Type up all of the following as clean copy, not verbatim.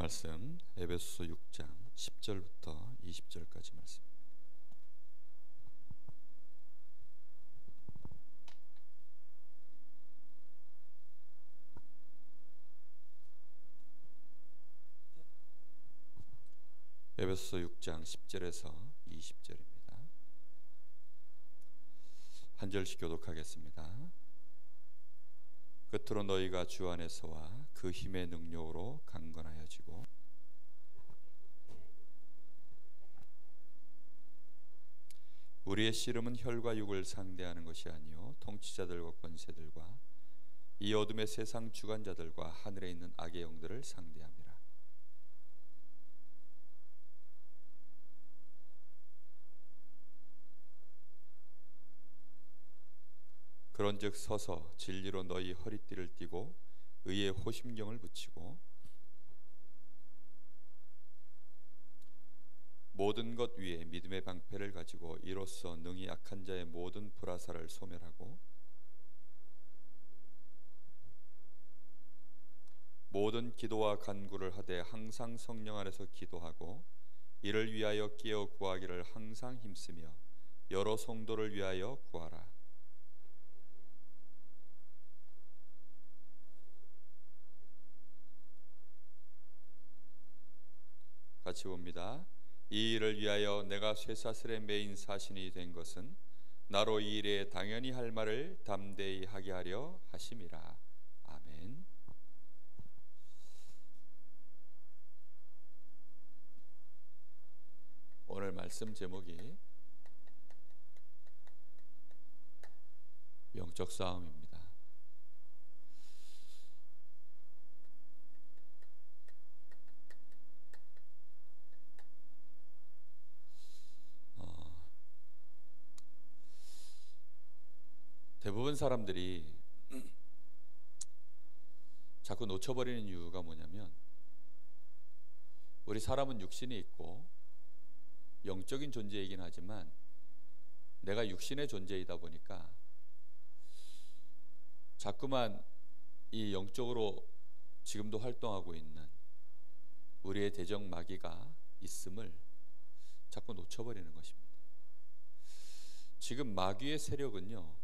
말씀 에베소서 6장 10절부터 20절까지 말씀. 에베소서 6장 10절에서 20절입니다. 한 절씩 교독하겠습니다. 끝으로 너희가 주 안에서와 그 힘의 능력으로 강건하여지고 우리의 씨름은 혈과 육을 상대하는 것이 아니요 통치자들과 권세들과 이 어둠의 세상 주관자들과 하늘에 있는 악의 영들을 상대함이라. 그런즉 서서 진리로 너희 허리띠를 띠고 의의 호심경을 붙이고 모든 것 위에 믿음의 방패를 가지고 이로써 능히 악한 자의 모든 불화살을 소멸하고 모든 기도와 간구를 하되 항상 성령 안에서 기도하고 이를 위하여 깨어 구하기를 항상 힘쓰며 여러 성도를 위하여 구하라. 같이 봅니다. 이 일을 위하여 내가 쇠사슬에 매인 사신이 된 것은 나로 이 일에 당연히 할 말을 담대히 하게 하려 하심이라. 아멘. 오늘 말씀 제목이 영적 싸움입니다. 대부분 사람들이 자꾸 놓쳐버리는 이유가 뭐냐면 우리 사람은 육신이 있고 영적인 존재이긴 하지만 내가 육신의 존재이다 보니까 자꾸만 이 영적으로 지금도 활동하고 있는 우리의 대적 마귀가 있음을 자꾸 놓쳐버리는 것입니다. 지금 마귀의 세력은요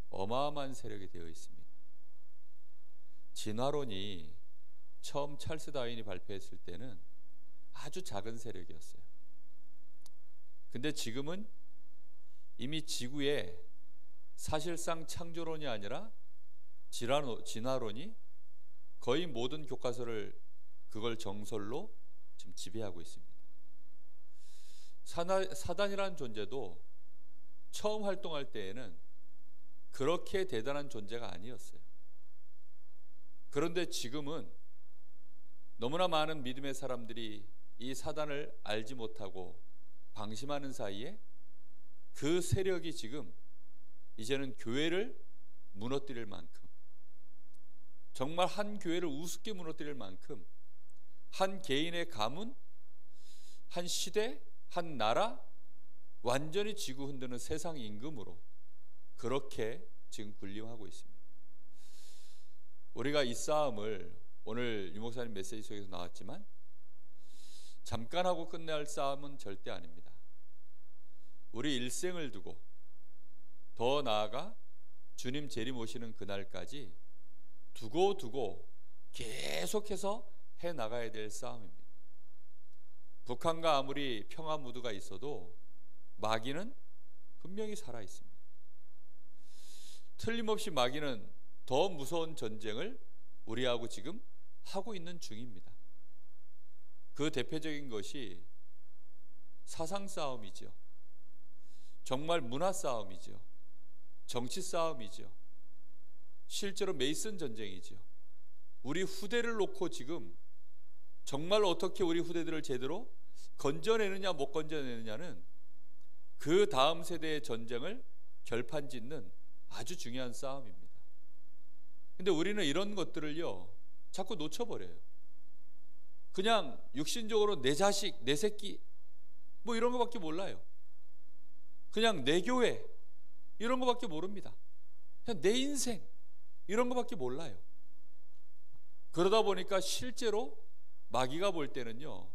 어마어마한 세력이 되어 있습니다. 진화론이 처음 찰스 다윈이 발표했을 때는 아주 작은 세력이었어요. 근데 지금은 이미 지구에 사실상 창조론이 아니라 진화론이 거의 모든 교과서를 그걸 정설로 지금 지배하고 있습니다. 사단이라는 존재도 처음 활동할 때에는 그렇게 대단한 존재가 아니었어요. 그런데 지금은 너무나 많은 믿음의 사람들이 이 사단을 알지 못하고 방심하는 사이에 그 세력이 지금 이제는 교회를 무너뜨릴 만큼, 정말 한 교회를 우습게 무너뜨릴 만큼 한 개인의 가문, 한 시대, 한 나라, 완전히 지구 흔드는 세상 임금으로 그렇게 지금 군림하고 있습니다. 우리가 이 싸움을 오늘 유 목사님 메시지 속에서 나왔지만 잠깐 하고 끝낼 싸움은 절대 아닙니다. 우리 일생을 두고 더 나아가 주님 재림 오시는 그날까지 두고 계속해서 해나가야 될 싸움입니다. 북한과 아무리 평화 무드가 있어도 마귀는 분명히 살아있습니다. 틀림없이 마귀는 더 무서운 전쟁을 우리하고 지금 하고 있는 중입니다. 그 대표적인 것이 사상 싸움이죠. 정말 문화 싸움이죠. 정치 싸움이죠. 실제로 메이슨 전쟁이죠. 우리 후대를 놓고 지금 정말 어떻게 우리 후대들을 제대로 건져내느냐 못 건져내느냐는 그 다음 세대의 전쟁을 결판짓는 아주 중요한 싸움입니다. 근데 우리는 이런 것들을요 자꾸 놓쳐버려요. 그냥 육신적으로 내 자식, 내 새끼 뭐 이런 거밖에 몰라요. 그냥 내 교회 이런 거밖에 모릅니다. 그냥 내 인생 이런 거밖에 몰라요. 그러다 보니까 실제로 마귀가 볼 때는요,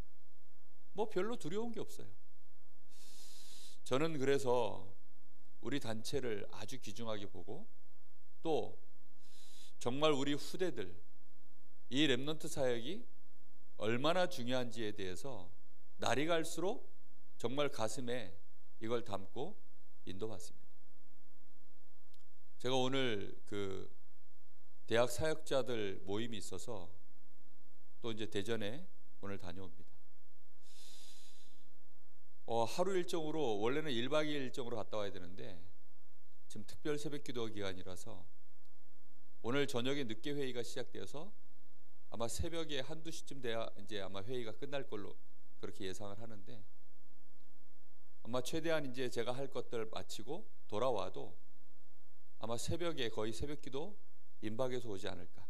뭐 별로 두려운 게 없어요. 저는 그래서 우리 단체를 아주 귀중하게 보고, 또 정말 우리 후대들, 이 렘넌트 사역이 얼마나 중요한지에 대해서 날이 갈수록 정말 가슴에 이걸 담고 인도받습니다. 제가 오늘 그 대학 사역자들 모임이 있어서 또 이제 대전에 오늘 다녀옵니다. 하루 일정으로, 원래는 1박 2일 일정으로 갔다 와야 되는데 지금 특별 새벽기도 기간이라서 오늘 저녁에 늦게 회의가 시작되어서 아마 새벽에 1~2시쯤 돼야 이제 아마 회의가 끝날 걸로 그렇게 예상을 하는데, 아마 최대한 이제 제가 할 것들 마치고 돌아와도 아마 새벽에 거의 새벽기도 임박해서 오지 않을까,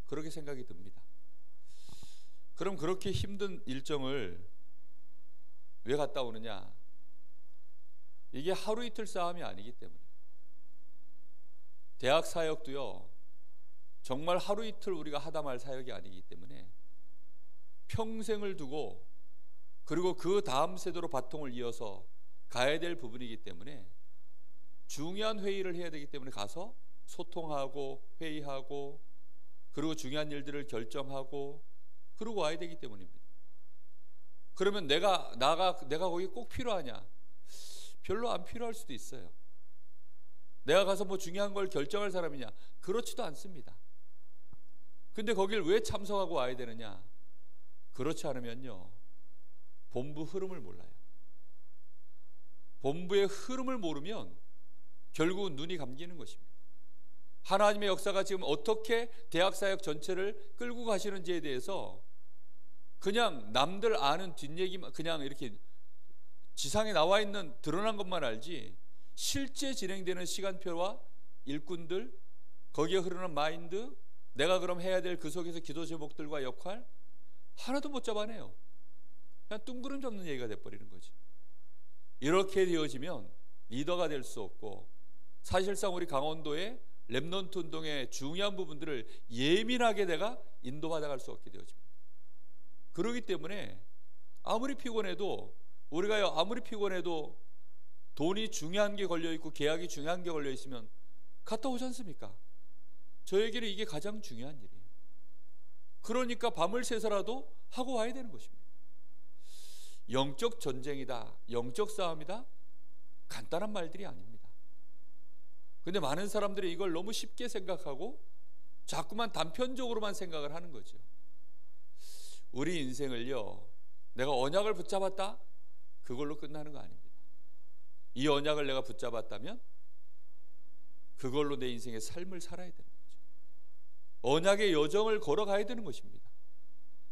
그렇게 생각이 듭니다. 그럼 그렇게 힘든 일정을 왜 갔다 오느냐? 이게 하루 이틀 싸움이 아니기 때문에. 대학 사역도요, 정말 하루 이틀 우리가 하다 말 사역이 아니기 때문에 평생을 두고, 그리고 그 다음 세대로 바통을 이어서 가야 될 부분이기 때문에 중요한 회의를 해야 되기 때문에 가서 소통하고 회의하고, 그리고 중요한 일들을 결정하고, 그러고 와야 되기 때문입니다. 그러면 내가 거기 꼭 필요하냐? 별로 안 필요할 수도 있어요. 내가 가서 뭐 중요한 걸 결정할 사람이냐? 그렇지도 않습니다. 근데 거길 왜 참석하고 와야 되느냐? 그렇지 않으면요, 본부 흐름을 몰라요. 본부의 흐름을 모르면 결국 눈이 감기는 것입니다. 하나님의 역사가 지금 어떻게 대학사역 전체를 끌고 가시는지에 대해서 그냥 남들 아는 뒷얘기만, 그냥 이렇게 지상에 나와 있는 드러난 것만 알지, 실제 진행되는 시간표와 일꾼들, 거기에 흐르는 마인드, 내가 그럼 해야 될 그 속에서 기도 제목들과 역할 하나도 못 잡아내요. 그냥 뚱그름 잡는 얘기가 돼버리는 거지. 이렇게 되어지면 리더가 될 수 없고, 사실상 우리 강원도의 렘넌트 운동의 중요한 부분들을 예민하게 내가 인도받아갈 수 없게 되어집니다. 그렇기 때문에 아무리 피곤해도, 우리가 아무리 피곤해도 돈이 중요한 게 걸려있고 계약이 중요한 게 걸려있으면 갔다 오지 않습니까? 저에게는 이게 가장 중요한 일이에요. 그러니까 밤을 새서라도 하고 와야 되는 것입니다. 영적 전쟁이다, 영적 싸움이다, 간단한 말들이 아닙니다. 근데 많은 사람들이 이걸 너무 쉽게 생각하고 자꾸만 단편적으로만 생각을 하는 거죠. 우리 인생을요, 내가 언약을 붙잡았다, 그걸로 끝나는 거 아닙니다. 이 언약을 내가 붙잡았다면 그걸로 내 인생의 삶을 살아야 되는 거죠. 언약의 여정을 걸어가야 되는 것입니다.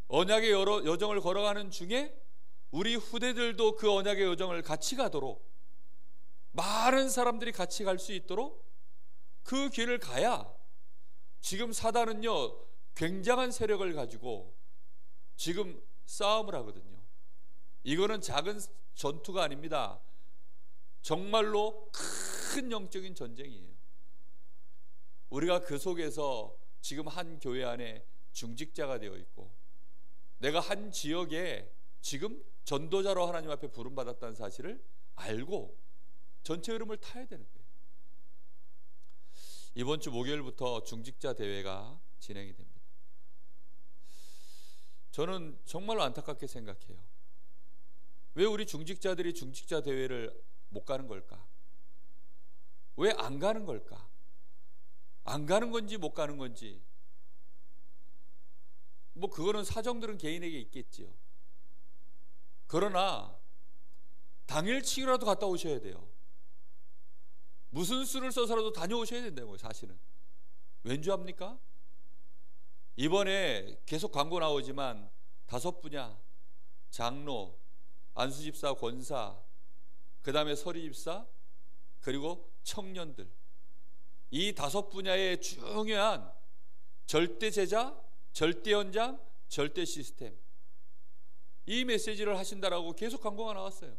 언약의 여정을 걸어가는 중에 우리 후대들도 그 언약의 여정을 같이 가도록, 많은 사람들이 같이 갈 수 있도록 그 길을 가야, 지금 사단은요 굉장한 세력을 가지고 지금 싸움을 하거든요. 이거는 작은 전투가 아닙니다. 정말로 큰 영적인 전쟁이에요. 우리가 그 속에서 지금 한 교회 안에 중직자가 되어 있고, 내가 한 지역에 지금 전도자로 하나님 앞에 부름받았다는 사실을 알고 전체 흐름을 타야 되는 거예요. 이번 주 목요일부터 중직자 대회가 진행이 됩니다. 저는 정말로 안타깝게 생각해요. 왜 우리 중직자들이 중직자 대회를 못 가는 걸까? 왜 안 가는 걸까? 안 가는 건지 못 가는 건지, 뭐 그거는 사정들은 개인에게 있겠지요. 그러나 당일치기라도 갔다 오셔야 돼요. 무슨 수를 써서라도 다녀오셔야 된다고요. 사실은 왠지 압니까? 이번에 계속 광고 나오지만 5분야, 장로, 안수집사, 권사, 그 다음에 서리집사, 그리고 청년들, 이 5분야의 중요한 절대 제자, 절대 연장, 절대 시스템, 이 메시지를 하신다라고 계속 광고가 나왔어요.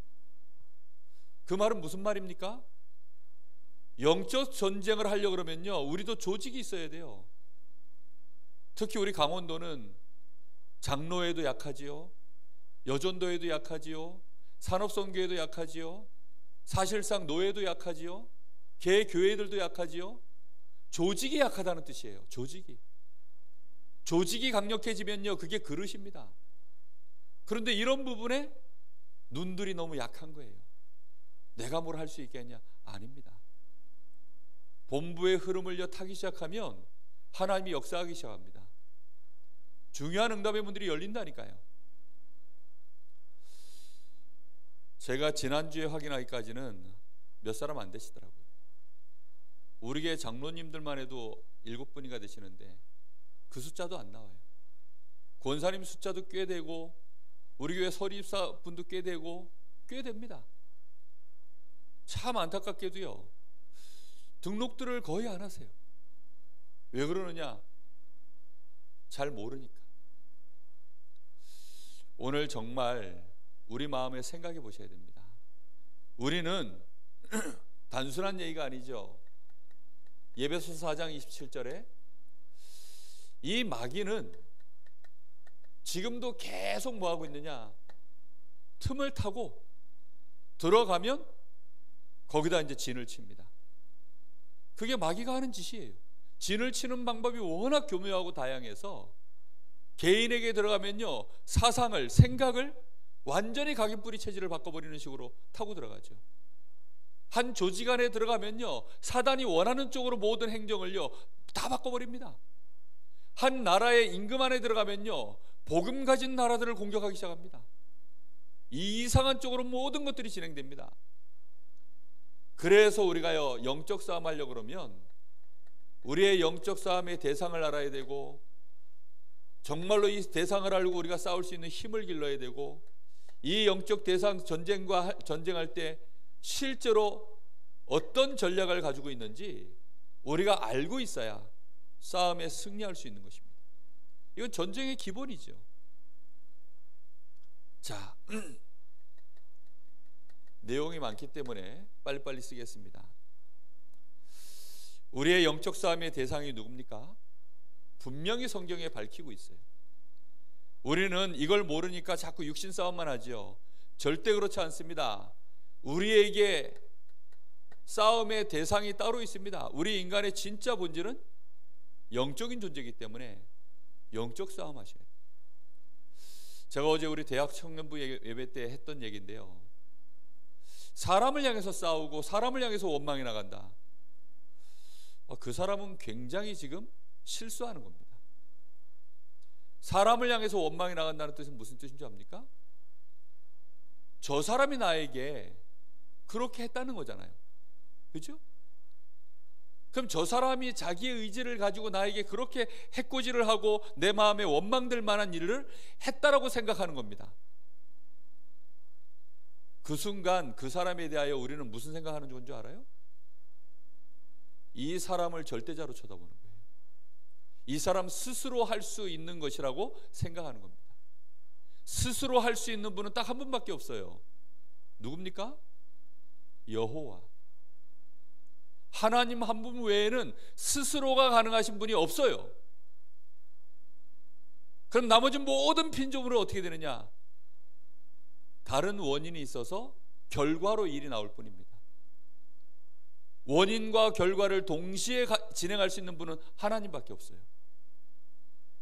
그 말은 무슨 말입니까? 영적 전쟁을 하려고 그러면요, 우리도 조직이 있어야 돼요. 특히 우리 강원도는 장로회도 약하지요. 여전도회도 약하지요. 산업선교회도 약하지요. 사실상 노회도 약하지요. 개교회들도 약하지요. 조직이 약하다는 뜻이에요. 조직이 강력해지면요, 그게 그릇입니다. 그런데 이런 부분에 눈들이 너무 약한 거예요. 내가 뭘 할 수 있겠냐? 아닙니다. 본부의 흐름을 타기 시작하면 하나님이 역사하기 시작합니다. 중요한 응답의 문들이 열린다니까요. 제가 지난주에 확인하기까지는 몇 사람 안 되시더라고요. 우리 교회 장로님들만 해도 7분이가 되시는데 그 숫자도 안 나와요. 권사님 숫자도 꽤 되고 우리 교회 서리입사 분도 꽤 되고 꽤 됩니다. 참 안타깝게도요, 등록들을 거의 안 하세요. 왜 그러느냐? 잘 모르니까. 오늘 정말 우리 마음에 생각해 보셔야 됩니다. 우리는 단순한 얘기가 아니죠. 예배소서 4장 27절에 이 마귀는 지금도 계속 뭐하고 있느냐? 틈을 타고 들어가면 거기다 이제 진을 칩니다. 그게 마귀가 하는 짓이에요. 진을 치는 방법이 워낙 교묘하고 다양해서 개인에게 들어가면요, 사상을, 생각을 완전히 각인뿌리 체질을 바꿔버리는 식으로 타고 들어가죠. 한 조직 안에 들어가면요, 사단이 원하는 쪽으로 모든 행정을요 다 바꿔버립니다. 한 나라의 임금 안에 들어가면요, 복음 가진 나라들을 공격하기 시작합니다. 이 이상한 쪽으로 모든 것들이 진행됩니다. 그래서 우리가요, 영적 싸움 하려고 그러면 우리의 영적 싸움의 대상을 알아야 되고, 정말로 이 대상을 알고 우리가 싸울 수 있는 힘을 길러야 되고, 이 영적 대상 전쟁할 때 실제로 어떤 전략을 가지고 있는지 우리가 알고 있어야 싸움에 승리할 수 있는 것입니다. 이건 전쟁의 기본이죠. 자, 내용이 많기 때문에 빨리빨리 쓰겠습니다. 우리의 영적 싸움의 대상이 누굽니까? 분명히 성경에 밝히고 있어요. 우리는 이걸 모르니까 자꾸 육신 싸움만 하죠. 절대 그렇지 않습니다. 우리에게 싸움의 대상이 따로 있습니다. 우리 인간의 진짜 본질은 영적인 존재이기 때문에 영적 싸움 하셔야 돼요. 제가 어제 우리 대학 청년부 예배 때 했던 얘기인데요, 사람을 향해서 싸우고 사람을 향해서 원망이 나간다. 그 사람은 굉장히 지금 실수하는 겁니다. 사람을 향해서 원망이 나간다는 뜻은 무슨 뜻인 줄 압니까? 저 사람이 나에게 그렇게 했다는 거잖아요. 그렇죠? 그럼 저 사람이 자기의 의지를 가지고 나에게 그렇게 해코지를 하고 내 마음에 원망될 만한 일을 했다라고 생각하는 겁니다. 그 순간 그 사람에 대하여 우리는 무슨 생각하는 줄 알아요? 이 사람을 절대자로 쳐다보는 거예요. 이 사람 스스로 할 수 있는 것이라고 생각하는 겁니다. 스스로 할 수 있는 분은 딱 한 분밖에 없어요. 누굽니까? 여호와. 하나님 한 분 외에는 스스로가 가능하신 분이 없어요. 그럼 나머지 모든 핀조물은 어떻게 되느냐? 다른 원인이 있어서 결과로 일이 나올 뿐입니다. 원인과 결과를 동시에 진행할 수 있는 분은 하나님밖에 없어요.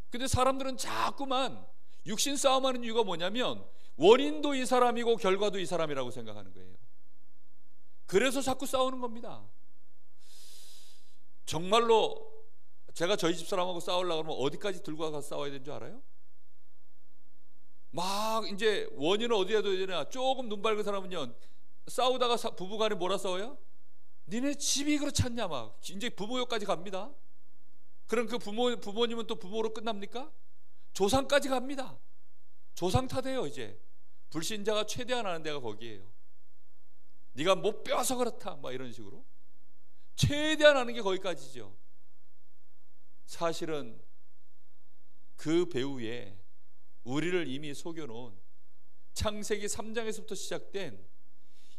근데 사람들은 자꾸만 육신 싸움하는 이유가 뭐냐면 원인도 이 사람이고 결과도 이 사람이라고 생각하는 거예요. 그래서 자꾸 싸우는 겁니다. 정말로 제가 저희 집 사람하고 싸우려고 하면 어디까지 들고 가서 싸워야 되는 줄 알아요? 막 이제 원인을 어디에 둬야 되냐? 조금 눈 밝은 사람은요, 싸우다가 부부간에 뭐라 싸워요? 니네 집이 그렇지 않냐? 막 이제 부모욕까지 갑니다. 그럼 그 부모님은 또 부모로 끝납니까? 조상까지 갑니다. 조상 탓해요. 이제 불신자가 최대한 하는 데가 거기에요. 네가 못 배워서 그렇다, 막 이런 식으로 최대한 하는 게 거기까지죠. 사실은 그 배후에 우리를 이미 속여놓은 창세기 3장에서부터 시작된,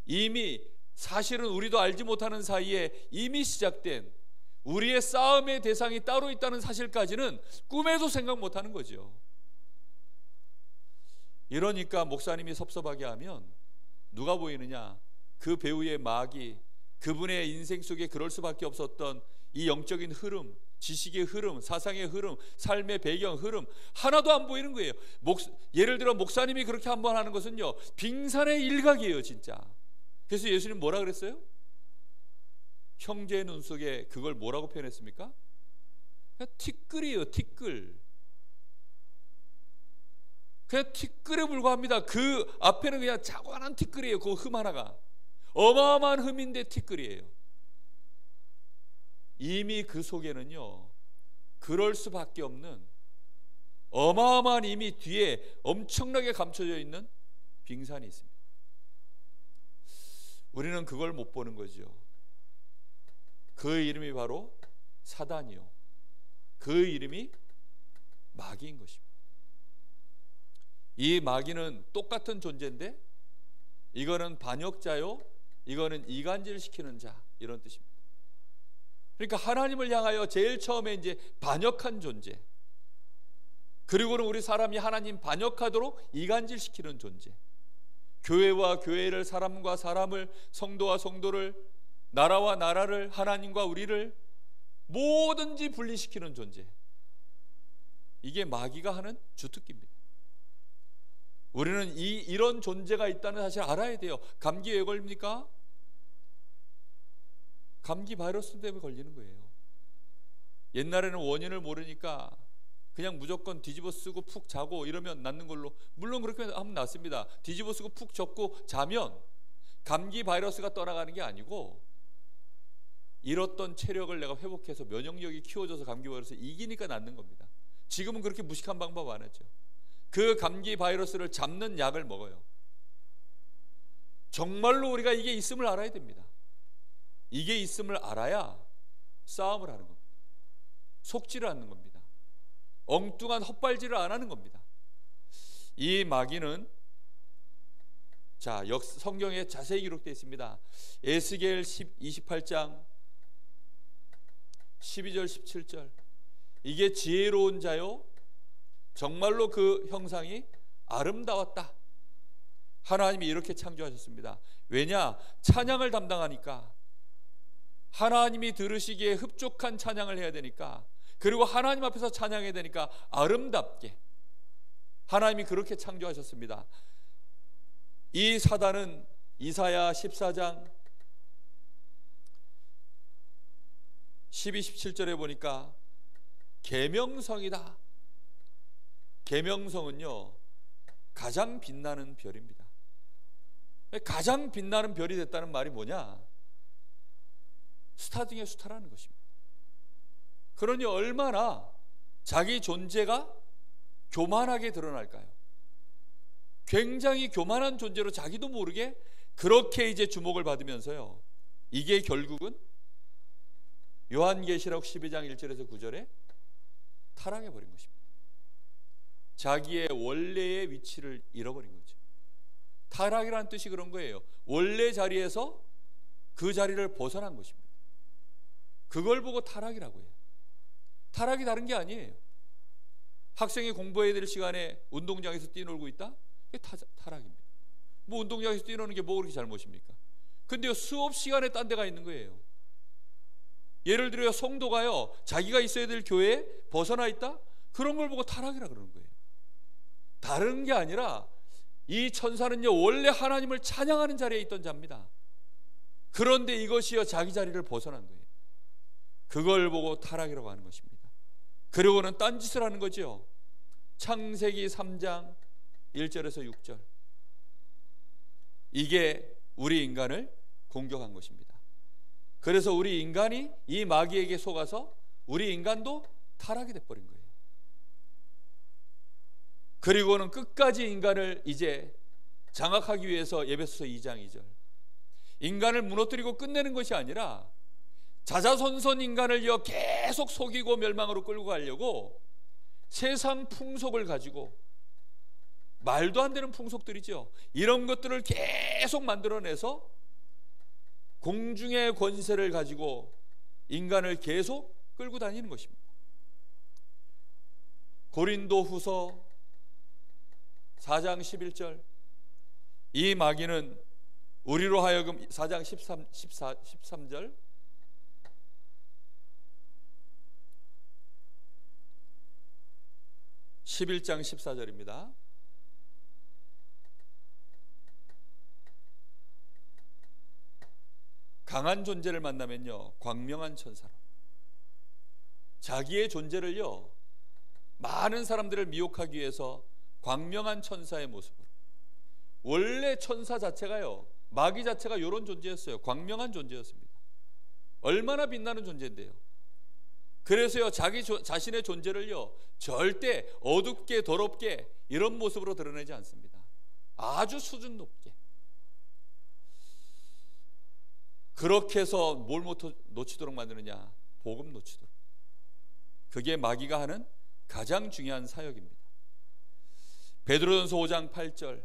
이미 사실은 우리도 알지 못하는 사이에 이미 시작된 우리의 싸움의 대상이 따로 있다는 사실까지는 꿈에도 생각 못하는 거죠. 이러니까 목사님이 섭섭하게 하면 누가 보이느냐? 그 배우의 마귀, 그분의 인생 속에 그럴 수밖에 없었던 이 영적인 흐름, 지식의 흐름, 사상의 흐름, 삶의 배경 흐름 하나도 안 보이는 거예요. 예를 들어 목사님이 그렇게 한번 하는 것은요, 빙산의 일각이에요 진짜. 그래서 예수님 뭐라 그랬어요? 형제의 눈 속에 그걸 뭐라고 표현했습니까? 그냥 티끌이에요. 티끌. 그냥 티끌에 불과합니다. 그 앞에는 그냥 작은 티끌이에요. 그 흠 하나가 어마어마한 흠인데 티끌이에요. 이미 그 속에는요, 그럴 수밖에 없는 어마어마한 이미 뒤에 엄청나게 감춰져 있는 빙산이 있습니다. 우리는 그걸 못 보는 거죠. 그 이름이 바로 사단이요, 그 이름이 마귀인 것입니다. 이 마귀는 똑같은 존재인데 이거는 반역자요, 이거는 이간질시키는 자, 이런 뜻입니다. 그러니까 하나님을 향하여 제일 처음에 이제 반역한 존재, 그리고는 우리 사람이 하나님 반역하도록 이간질시키는 존재, 교회와 교회를, 사람과 사람을, 성도와 성도를, 나라와 나라를, 하나님과 우리를 뭐든지 분리시키는 존재, 이게 마귀가 하는 주특기입니다. 우리는 이런 존재가 있다는 사실을 알아야 돼요. 감기 왜 걸립니까? 감기 바이러스 때문에 걸리는 거예요. 옛날에는 원인을 모르니까 그냥 무조건 뒤집어 쓰고 푹 자고 이러면 낫는 걸로, 물론 그렇게 하면 낫습니다. 뒤집어 쓰고 푹 접고 자면 감기 바이러스가 떠나가는 게 아니고 잃었던 체력을 내가 회복해서 면역력이 키워져서 감기 바이러스를 이기니까 낫는 겁니다. 지금은 그렇게 무식한 방법 안 하죠. 그 감기 바이러스를 잡는 약을 먹어요. 정말로 우리가 이게 있음을 알아야 됩니다. 이게 있음을 알아야 싸움을 하는 겁니다. 속지를 않는 겁니다. 엉뚱한 헛발질을 안 하는 겁니다. 이 마귀는, 자, 성경에 자세히 기록되어 있습니다. 에스겔 28장 12절 17절, 이게 지혜로운 자요, 정말로 그 형상이 아름다웠다. 하나님이 이렇게 창조하셨습니다. 왜냐? 찬양을 담당하니까, 하나님이 들으시기에 흡족한 찬양을 해야 되니까, 그리고 하나님 앞에서 찬양해야 되니까 아름답게 하나님이 그렇게 창조하셨습니다. 이 사단은 이사야 14장 12, 17절에 보니까 계명성이다. 계명성은요, 가장 빛나는 별입니다. 가장 빛나는 별이 됐다는 말이 뭐냐? 스타 중에 스타라는 것입니다. 그러니 얼마나 자기 존재가 교만하게 드러날까요? 굉장히 교만한 존재로 자기도 모르게 그렇게 이제 주목을 받으면서요, 이게 결국은 요한계시록 12장 1절에서 9절에 타락해버린 것입니다. 자기의 원래의 위치를 잃어버린 거죠. 타락이라는 뜻이 그런 거예요. 원래 자리에서 그 자리를 벗어난 것입니다. 그걸 보고 타락이라고 해요. 타락이 다른 게 아니에요. 학생이 공부해야 될 시간에 운동장에서 뛰놀고 있다? 그게 타락입니다. 뭐 운동장에서 뛰노는 게 뭐 그렇게 잘못입니까? 근데요, 수업 시간에 딴 데가 있는 거예요. 예를 들어 성도가요, 자기가 있어야 될 교회에 벗어나 있다? 그런 걸 보고 타락이라 그러는 거예요. 다른 게 아니라 이 천사는요, 원래 하나님을 찬양하는 자리에 있던 자입니다. 그런데 이것이요, 자기 자리를 벗어난 거예요. 그걸 보고 타락이라고 하는 것입니다. 그리고는 딴짓을 하는 거죠. 창세기 3장 1절에서 6절, 이게 우리 인간을 공격한 것입니다. 그래서 우리 인간이 이 마귀에게 속아서 우리 인간도 타락이 돼버린 거예요. 그리고는 끝까지 인간을 이제 장악하기 위해서 에베소서 2장 2절, 인간을 무너뜨리고 끝내는 것이 아니라 자자손손 인간을 계속 속이고 멸망으로 끌고 가려고 세상 풍속을 가지고, 말도 안 되는 풍속들이죠. 이런 것들을 계속 만들어내서 공중의 권세를 가지고 인간을 계속 끌고 다니는 것입니다. 고린도후서 4장 11절, 이 마귀는 우리로 하여금 4장 13절, 11장 14절입니다. 강한 존재를 만나면요, 광명한 천사로, 자기의 존재를요, 많은 사람들을 미혹하기 위해서 광명한 천사의 모습으로, 원래 천사 자체가요, 마귀 자체가 이런 존재였어요. 광명한 존재였습니다. 얼마나 빛나는 존재인데요. 그래서요, 자신의 존재를요, 절대 어둡게 더럽게 이런 모습으로 드러내지 않습니다. 아주 수준 높게. 그렇게 해서 뭘 놓치도록 만드느냐? 복음 놓치도록. 그게 마귀가 하는 가장 중요한 사역입니다. 베드로전서 5장 8절,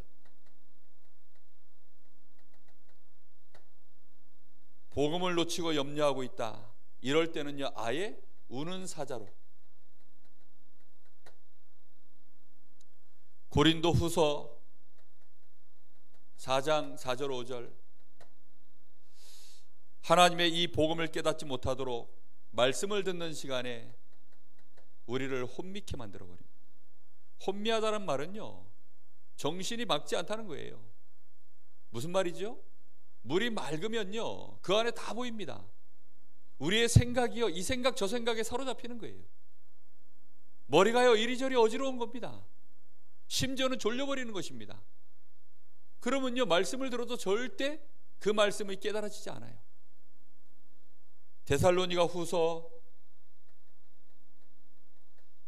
복음을 놓치고 염려하고 있다. 이럴 때는요, 아예 우는 사자로. 고린도 후서 4장 4절 5절, 하나님의 이 복음을 깨닫지 못하도록 말씀을 듣는 시간에 우리를 혼미케 만들어버립니다. 혼미하다는 말은요, 정신이 맑지 않다는 거예요. 무슨 말이죠? 물이 맑으면요, 그 안에 다 보입니다. 우리의 생각이요, 이 생각 저 생각에 사로잡히는 거예요. 머리가요, 이리저리 어지러운 겁니다. 심지어는 졸려버리는 것입니다. 그러면요, 말씀을 들어도 절대 그 말씀이 깨달아지지 않아요. 데살로니가 후서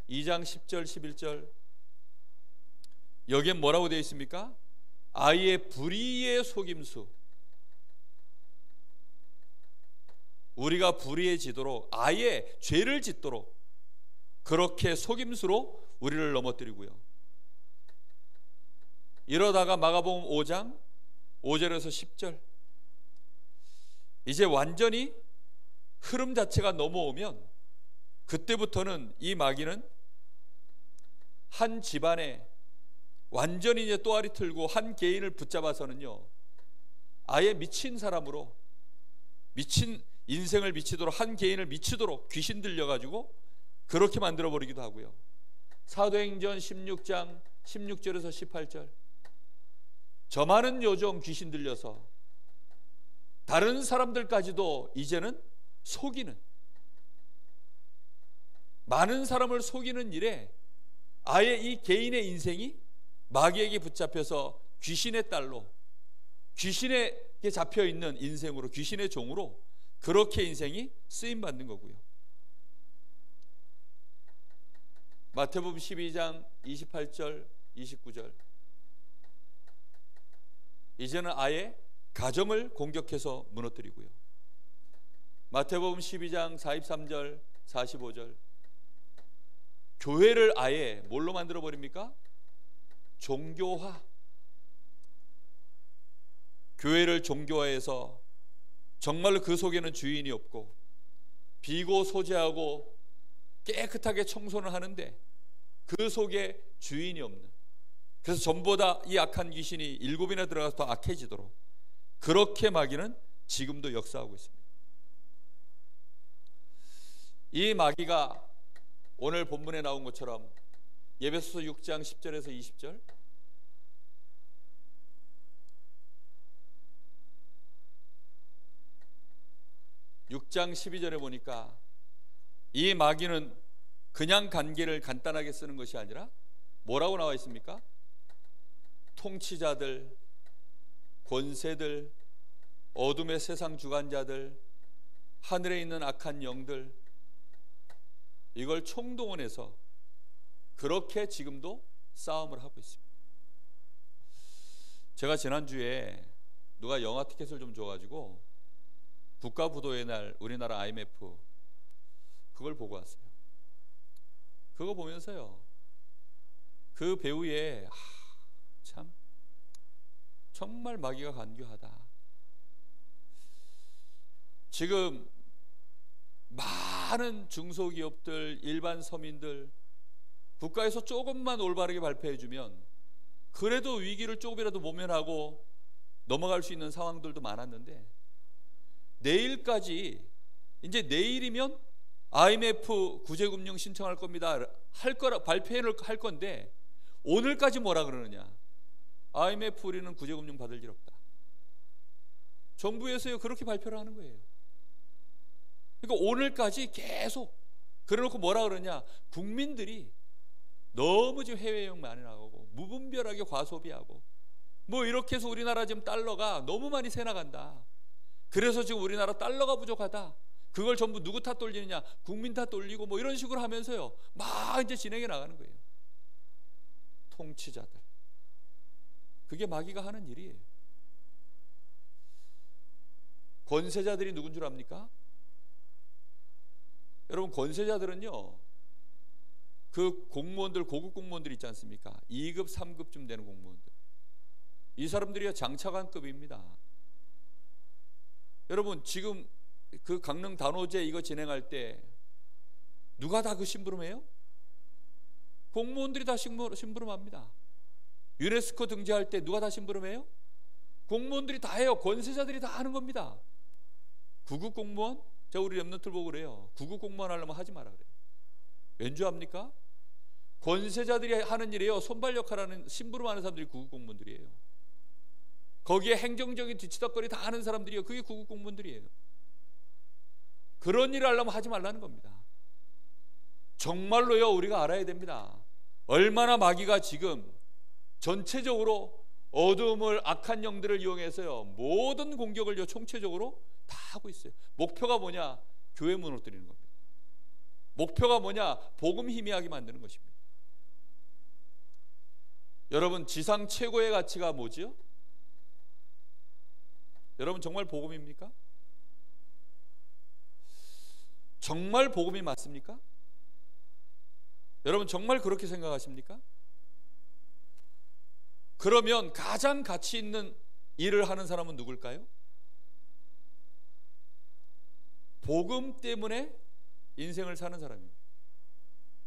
2장 10절 11절, 여기에 뭐라고 되어 있습니까? 아이의 불의의 속임수, 우리가 불의해지도록, 아예 죄를 짓도록 그렇게 속임수로 우리를 넘어뜨리고요. 이러다가 마가복음 5장 5절에서 10절, 이제 완전히 흐름 자체가 넘어오면 그때부터는 이 마귀는 한 집안에 완전히 이제 또아리 틀고 한 개인을 붙잡아서는요, 아예 미친 사람으로, 미친 인생을 미치도록, 한 개인을 미치도록 귀신 들려가지고 그렇게 만들어버리기도 하고요. 사도행전 16장 16절에서 18절, 저 많은 요정 귀신 들려서 다른 사람들까지도 이제는 속이는, 많은 사람을 속이는 일에 아예 이 개인의 인생이 마귀에게 붙잡혀서 귀신의 딸로, 귀신에게 잡혀있는 인생으로, 귀신의 종으로 그렇게 인생이 쓰임받는 거고요. 마태복음 12장 28절 29절, 이제는 아예 가정을 공격해서 무너뜨리고요. 마태복음 12장 43절 45절, 교회를 아예 뭘로 만들어 버립니까? 종교화. 교회를 종교화해서 정말로 그 속에는 주인이 없고 비고 소재하고 깨끗하게 청소를 하는데 그 속에 주인이 없는, 그래서 전보다 이 악한 귀신이 7이나 들어가서 더 악해지도록 그렇게 마귀는 지금도 역사하고 있습니다. 이 마귀가 오늘 본문에 나온 것처럼 에베소서 6장 10절에서 20절, (6장 12절에) 보니까 이 마귀는 그냥 관계를 간단하게 쓰는 것이 아니라 뭐라고 나와 있습니까? 통치자들, 권세들, 어둠의 세상 주관자들, 하늘에 있는 악한 영들, 이걸 총동원해서 그렇게 지금도 싸움을 하고 있습니다. 제가 지난주에 누가 영화 티켓을 좀 줘가지고 국가부도의 날 우리나라 IMF 그걸 보고 왔어요. 그거 보면서요, 그 배우의 참 정말 마귀가 간교하다. 지금 많은 중소기업들, 일반 서민들 국가에서 조금만 올바르게 발표해주면 그래도 위기를 조금이라도 모면하고 넘어갈 수 있는 상황들도 많았는데, 내일까지, 이제 내일이면 IMF 구제금융 신청할 겁니다 할 거라 발표를 할 건데, 오늘까지 뭐라 그러느냐? IMF 우리는 구제금융 받을 일 없다. 정부에서요 그렇게 발표를 하는 거예요. 그러니까 오늘까지 계속 그래놓고 뭐라 그러냐? 국민들이 너무 지금 해외여행 많이 나가고 무분별하게 과소비하고 뭐 이렇게 해서 우리나라 지금 달러가 너무 많이 새 나간다. 그래서 지금 우리나라 달러가 부족하다. 그걸 전부 누구 탓 돌리느냐? 국민 탓 돌리고 뭐 이런 식으로 하면서요 막 이제 진행해 나가는 거예요. 통치자들, 그게 마귀가 하는 일이에요. 권세자들이 누군 줄 압니까? 여러분, 권세자들은요 그 공무원들, 고급 공무원들 있지 않습니까? 2급 3급쯤 되는 공무원들, 이 사람들이 장차관급입니다. 여러분, 지금 그 강릉 단오제 이거 진행할 때 누가 다 그 심부름해요? 공무원들이 다 심부름합니다. 유네스코 등재할 때 누가 다 심부름해요? 공무원들이 다 해요. 권세자들이 다 하는 겁니다. 구급 공무원? 제가 우리 랩런트를 보고 그래요. 구급 공무원 하려면 하지 마라 그래요. 왠지 압니까? 권세자들이 하는 일이에요. 손발 역할하는, 심부름하는 사람들이 구급 공무원들이에요. 거기에 행정적인 뒤치다거리 다 하는 사람들이에요. 그게 구급 공무원들이에요. 그런 일을 하려면 하지 말라는 겁니다. 정말로요 우리가 알아야 됩니다. 얼마나 마귀가 지금 전체적으로 어둠을, 악한 영들을 이용해서요 모든 공격을 총체적으로 다 하고 있어요. 목표가 뭐냐? 교회 무너뜨리는 겁니다. 목표가 뭐냐? 복음 희미하게 만드는 것입니다. 여러분, 지상 최고의 가치가 뭐지요? 여러분, 정말 복음입니까? 정말 복음이 맞습니까? 여러분, 정말 그렇게 생각하십니까? 그러면 가장 가치 있는 일을 하는 사람은 누굴까요? 복음 때문에 인생을 사는 사람입니다.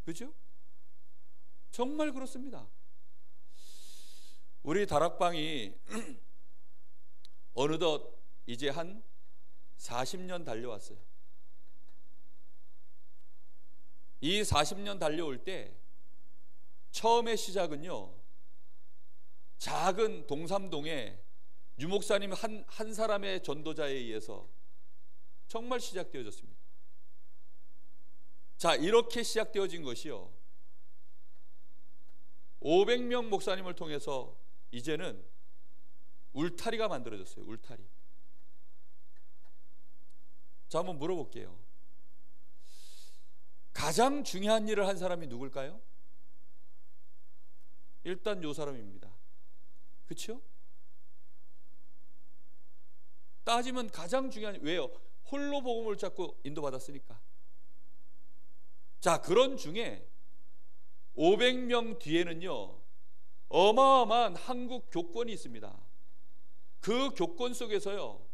그죠? 정말 그렇습니다. 우리 다락방이 어느덧 이제 한 40년 달려왔어요. 이 40년 달려올 때 처음의 시작은요 작은 동삼동에 유목사님 한 사람의 전도자에 의해서 정말 시작되어졌습니다. 자, 이렇게 시작되어진 것이요 500명 목사님을 통해서 이제는 울타리가 만들어졌어요. 울타리. 자, 한번 물어볼게요. 가장 중요한 일을 한 사람이 누굴까요? 일단 요 사람입니다. 그렇죠? 따지면 가장 중요한, 왜요? 홀로 복음을 잡고 인도받았으니까. 자, 그런 중에 500명 뒤에는요 어마어마한 한국 교권이 있습니다. 그 교권 속에서요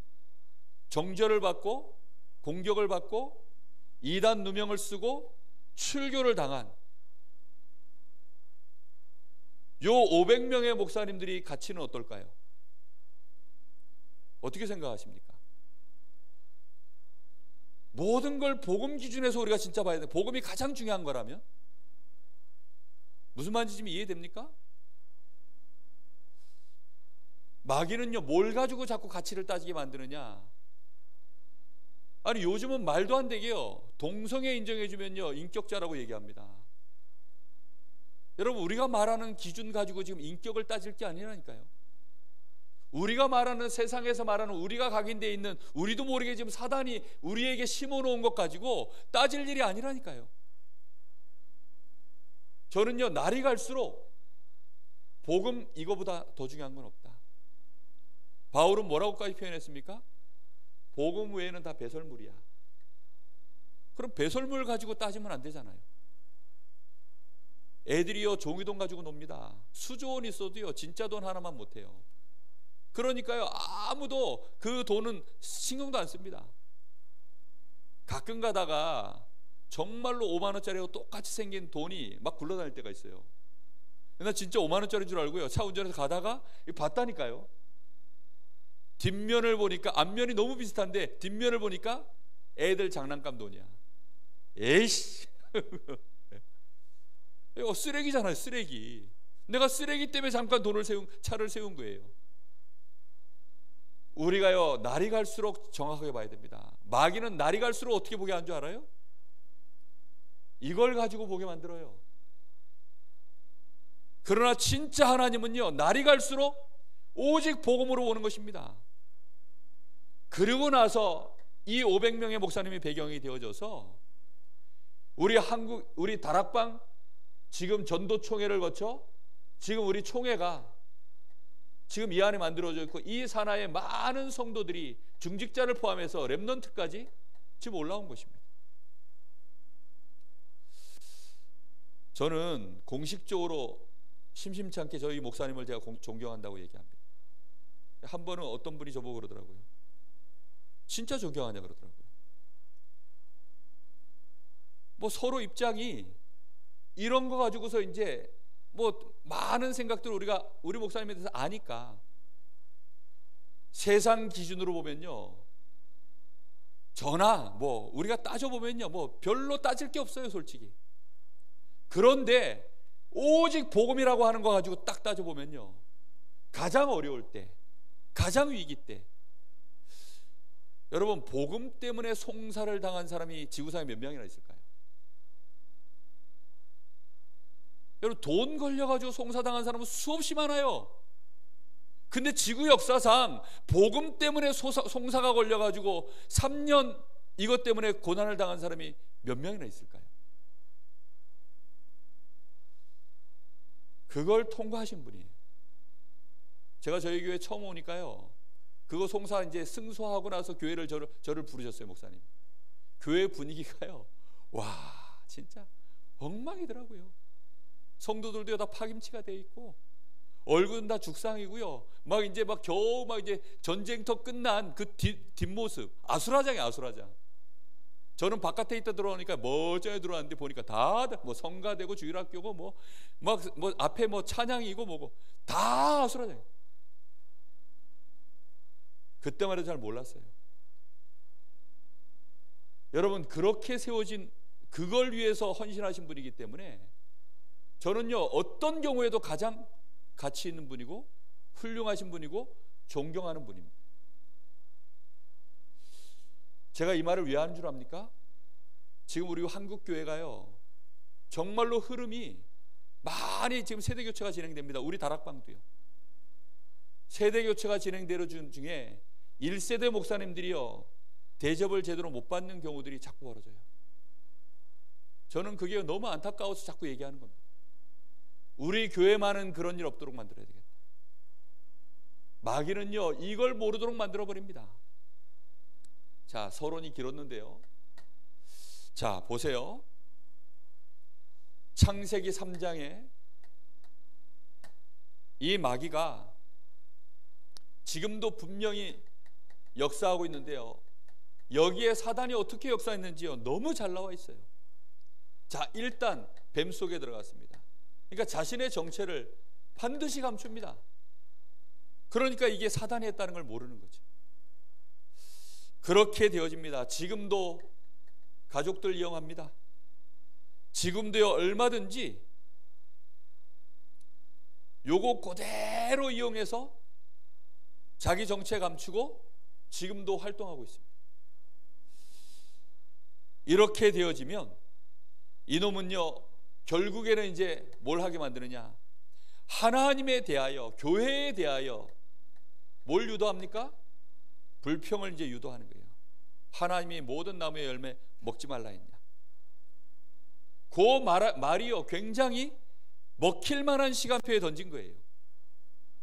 정죄를 받고 공격을 받고 이단 누명을 쓰고 출교를 당한 요 500명의 목사님들이 가치는 어떨까요? 어떻게 생각하십니까? 모든 걸 복음 기준에서 우리가 진짜 봐야 돼. 복음이 가장 중요한 거라면 무슨 말인지 지금 이해됩니까? 마귀는요 뭘 가지고 자꾸 가치를 따지게 만드느냐? 아니 요즘은 말도 안 되게요 동성애 인정해주면요 인격자라고 얘기합니다. 여러분, 우리가 말하는 기준 가지고 지금 인격을 따질 게 아니라니까요. 우리가 말하는, 세상에서 말하는, 우리가 각인되어 있는, 우리도 모르게 지금 사단이 우리에게 심어놓은 것 가지고 따질 일이 아니라니까요. 저는요 날이 갈수록 복음 이거보다 더 중요한 건 없다. 바울은 뭐라고까지 표현했습니까? 복음 외에는 다 배설물이야. 그럼 배설물 가지고 따지면 안 되잖아요. 애들이요 종이돈 가지고 놉니다. 수조원 있어도요 진짜 돈 하나만 못해요. 그러니까요 아무도 그 돈은 신경도 안 씁니다. 가끔 가다가 정말로 5만 원짜리하고 똑같이 생긴 돈이 막 굴러다닐 때가 있어요. 나 진짜 5만 원짜리인 줄 알고요. 차 운전해서 가다가 봤다니까요. 뒷면을 보니까 앞면이 너무 비슷한데 뒷면을 보니까 애들 장난감 돈이야. 에이씨. 이거 쓰레기잖아요, 쓰레기. 내가 쓰레기 때문에 잠깐 차를 세운 거예요. 우리가요, 날이 갈수록 정확하게 봐야 됩니다. 마귀는 날이 갈수록 어떻게 보게 하는 줄 알아요? 이걸 가지고 보게 만들어요. 그러나 진짜 하나님은요, 날이 갈수록 오직 복음으로 보는 것입니다. 그리고 나서 이 500명의 목사님이 배경이 되어져서 우리 다락방 지금 전도총회를 거쳐 지금 우리 총회가 지금 이 안에 만들어져 있고, 이 산하의 많은 성도들이 중직자를 포함해서 렘넌트까지 지금 올라온 것입니다. 저는 공식적으로 심심치 않게 저희 목사님을 제가 존경한다고 얘기합니다. 한 번은 어떤 분이 저보고 그러더라고요. 진짜 존경하냐 그러더라고요. 뭐 서로 입장이 이런 거 가지고서 이제 뭐 많은 생각들을 우리 목사님에 대해서 아니까, 세상 기준으로 보면요, 저나 뭐 우리가 따져보면요, 뭐 별로 따질 게 없어요, 솔직히. 그런데 오직 복음이라고 하는 거 가지고 딱 따져보면요, 가장 어려울 때, 가장 위기 때, 여러분, 복음 때문에 송사를 당한 사람이 지구상에 몇 명이나 있을까요? 여러분, 돈 걸려가지고 송사당한 사람은 수없이 많아요. 근데 지구 역사상 복음 때문에 송사가 걸려가지고 3년 이것 때문에 고난을 당한 사람이 몇 명이나 있을까요? 그걸 통과하신 분이에요. 제가 저희 교회 처음 오니까요, 그거 송사 이제 승소하고 나서 교회를 저를 부르셨어요, 목사님. 교회 분위기가요, 와, 진짜 엉망이더라고요. 성도들도 다 파김치가 돼 있고 얼굴은 다 죽상이고요. 막 이제 막 겨우 막 이제 전쟁터 끝난 그 뒷모습, 아수라장이에요, 아수라장. 저는 바깥에 있다 들어오니까 멀쩡히 들어왔는데 보니까 다 뭐 성가되고 주일학교고 뭐 앞에 뭐 찬양이고 뭐고 다 아수라장. 그때만 해도 잘 몰랐어요. 여러분, 그렇게 세워진, 그걸 위해서 헌신하신 분이기 때문에 저는요, 어떤 경우에도 가장 가치 있는 분이고 훌륭하신 분이고 존경하는 분입니다. 제가 이 말을 왜 하는 줄 압니까? 지금 우리 한국교회가요, 정말로 흐름이 많이 지금 세대교체가 진행됩니다. 우리 다락방도요. 세대교체가 진행되는 중에 1세대 목사님들이요, 대접을 제대로 못 받는 경우들이 자꾸 벌어져요. 저는 그게 너무 안타까워서 자꾸 얘기하는 겁니다. 우리 교회만은 그런 일 없도록 만들어야 되겠다. 마귀는요, 이걸 모르도록 만들어버립니다. 자, 서론이 길었는데요. 자, 보세요. 창세기 3장에 이 마귀가 지금도 분명히 역사하고 있는데요, 여기에 사단이 어떻게 역사했는지요, 너무 잘 나와 있어요. 자, 일단 뱀 속에 들어갔습니다. 그러니까 자신의 정체를 반드시 감춥니다. 그러니까 이게 사단이 했다는 걸 모르는 거죠. 그렇게 되어집니다. 지금도 가족들 이용합니다. 지금도요, 얼마든지 요거 그대로 이용해서 자기 정체 감추고 지금도 활동하고 있습니다. 이렇게 되어지면 이놈은요, 결국에는 이제 뭘 하게 만드느냐, 하나님에 대하여, 교회에 대하여 뭘 유도합니까? 불평을 이제 유도하는 거예요. 하나님이 모든 나무의 열매 먹지 말라 했냐. 그 말이요, 굉장히 먹힐 만한 시간표에 던진 거예요.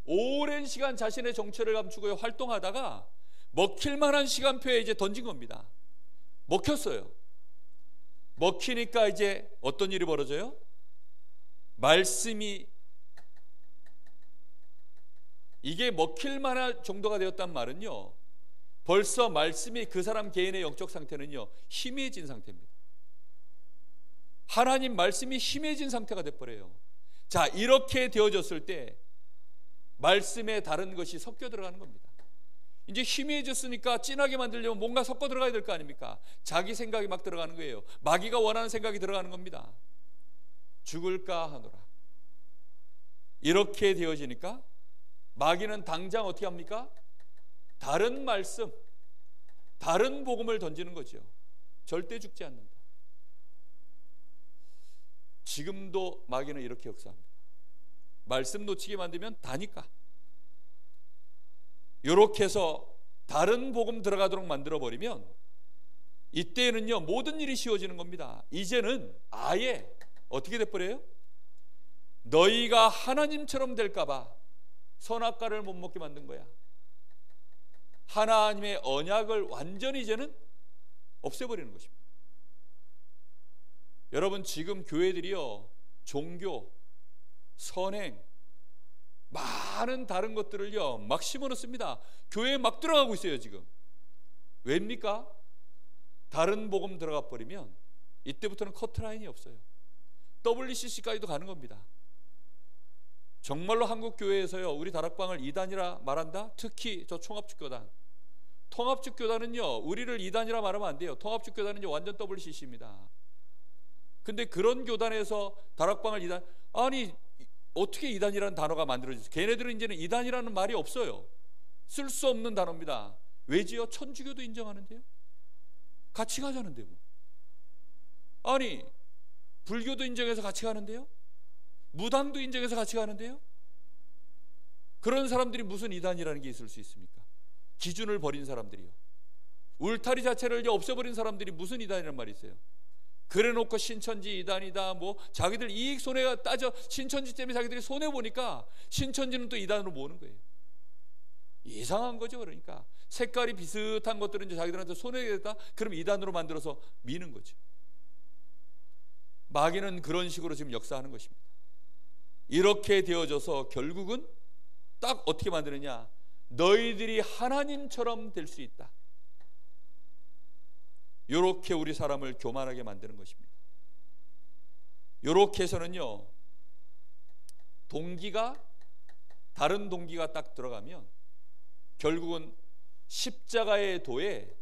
오랜 시간 자신의 정체를 감추고 활동하다가 먹힐 만한 시간표에 이제 던진 겁니다. 먹혔어요. 먹히니까 이제 어떤 일이 벌어져요? 말씀이, 이게 먹힐 만한 정도가 되었단 말은요, 벌써 말씀이 그 사람 개인의 영적 상태는요, 희미해진 상태입니다. 하나님 말씀이 희미해진 상태가 돼버려요. 자, 이렇게 되어졌을 때 말씀에 다른 것이 섞여 들어가는 겁니다. 이제 희미해졌으니까 진하게 만들려면 뭔가 섞어 들어가야 될 거 아닙니까? 자기 생각이 막 들어가는 거예요. 마귀가 원하는 생각이 들어가는 겁니다. 죽을까 하노라. 이렇게 되어지니까 마귀는 당장 어떻게 합니까? 다른 말씀, 다른 복음을 던지는 거죠. 절대 죽지 않는다. 지금도 마귀는 이렇게 역사합니다. 말씀 놓치게 만들면 다니까. 이렇게 해서 다른 복음 들어가도록 만들어버리면 이때는요 모든 일이 쉬워지는 겁니다. 이제는 아예 어떻게 돼버려요? 너희가 하나님처럼 될까봐 선악과를 못 먹게 만든 거야. 하나님의 언약을 완전히 이제는 없애버리는 것입니다. 여러분, 지금 교회들이요 종교, 선행, 많은 다른 것들을요 막 심어놓습니다. 교회에 막 들어가고 있어요. 지금 왜입니까? 다른 복음 들어가 버리면 이때부터는 커트라인이 없어요. WCC까지도 가는 겁니다. 정말로 한국 교회에서요 우리 다락방을 이단이라 말한다? 특히 저 총합축교단, 통합축교단은요 우리를 이단이라 말하면 안 돼요. 통합축교단은요 완전 WCC입니다. 근데 그런 교단에서 다락방을 이단, 아니 어떻게 이단이라는 단어가 만들어졌어요? 걔네들은 이제는 이단이라는 말이 없어요. 쓸 수 없는 단어입니다. 왜지요? 천주교도 인정하는데요. 같이 가자는데 뭐. 아니 불교도 인정해서 같이 가는데요. 무당도 인정해서 같이 가는데요. 그런 사람들이 무슨 이단이라는 게 있을 수 있습니까? 기준을 버린 사람들이요. 울타리 자체를 없애버린 사람들이 무슨 이단이란 말이 있어요? 그래놓고 신천지 이단이다 뭐 자기들 이익 손해가 따져 신천지 때문에 자기들이 손해보니까 신천지는 또 이단으로 모으는 거예요. 이상한 거죠. 그러니까 색깔이 비슷한 것들은 이제 자기들한테 손해가 됐다 그럼 이단으로 만들어서 미는 거죠. 마귀는 그런 식으로 지금 역사하는 것입니다. 이렇게 되어져서 결국은 딱 어떻게 만드느냐, 너희들이 하나님처럼 될 수 있다. 이렇게 우리 사람을 교만하게 만드는 것입니다. 이렇게 해서는요 동기가 다른 동기가 딱 들어가면 결국은 십자가의 도에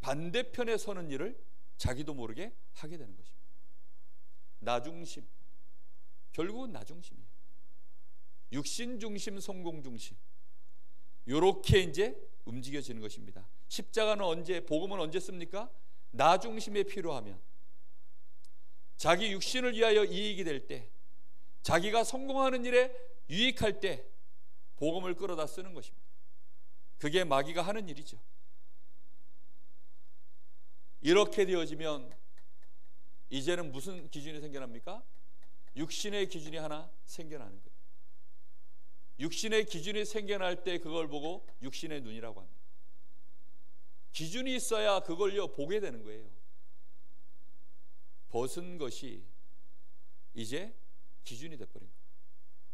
반대편에 서는 일을 자기도 모르게 하게 되는 것입니다. 나중심, 결국은 나중심이에요. 육신중심, 성공중심, 이렇게 이제 움직여지는 것입니다. 십자가는 언제, 복음은 언제 씁니까? 나중심에 필요하면, 자기 육신을 위하여 이익이 될 때, 자기가 성공하는 일에 유익할 때 복음을 끌어다 쓰는 것입니다. 그게 마귀가 하는 일이죠. 이렇게 되어지면 이제는 무슨 기준이 생겨납니까? 육신의 기준이 하나 생겨나는 거예요. 육신의 기준이 생겨날 때 그걸 보고 육신의 눈이라고 합니다. 기준이 있어야 그걸요 보게 되는 거예요. 벗은 것이 이제 기준이 돼버린 거예요.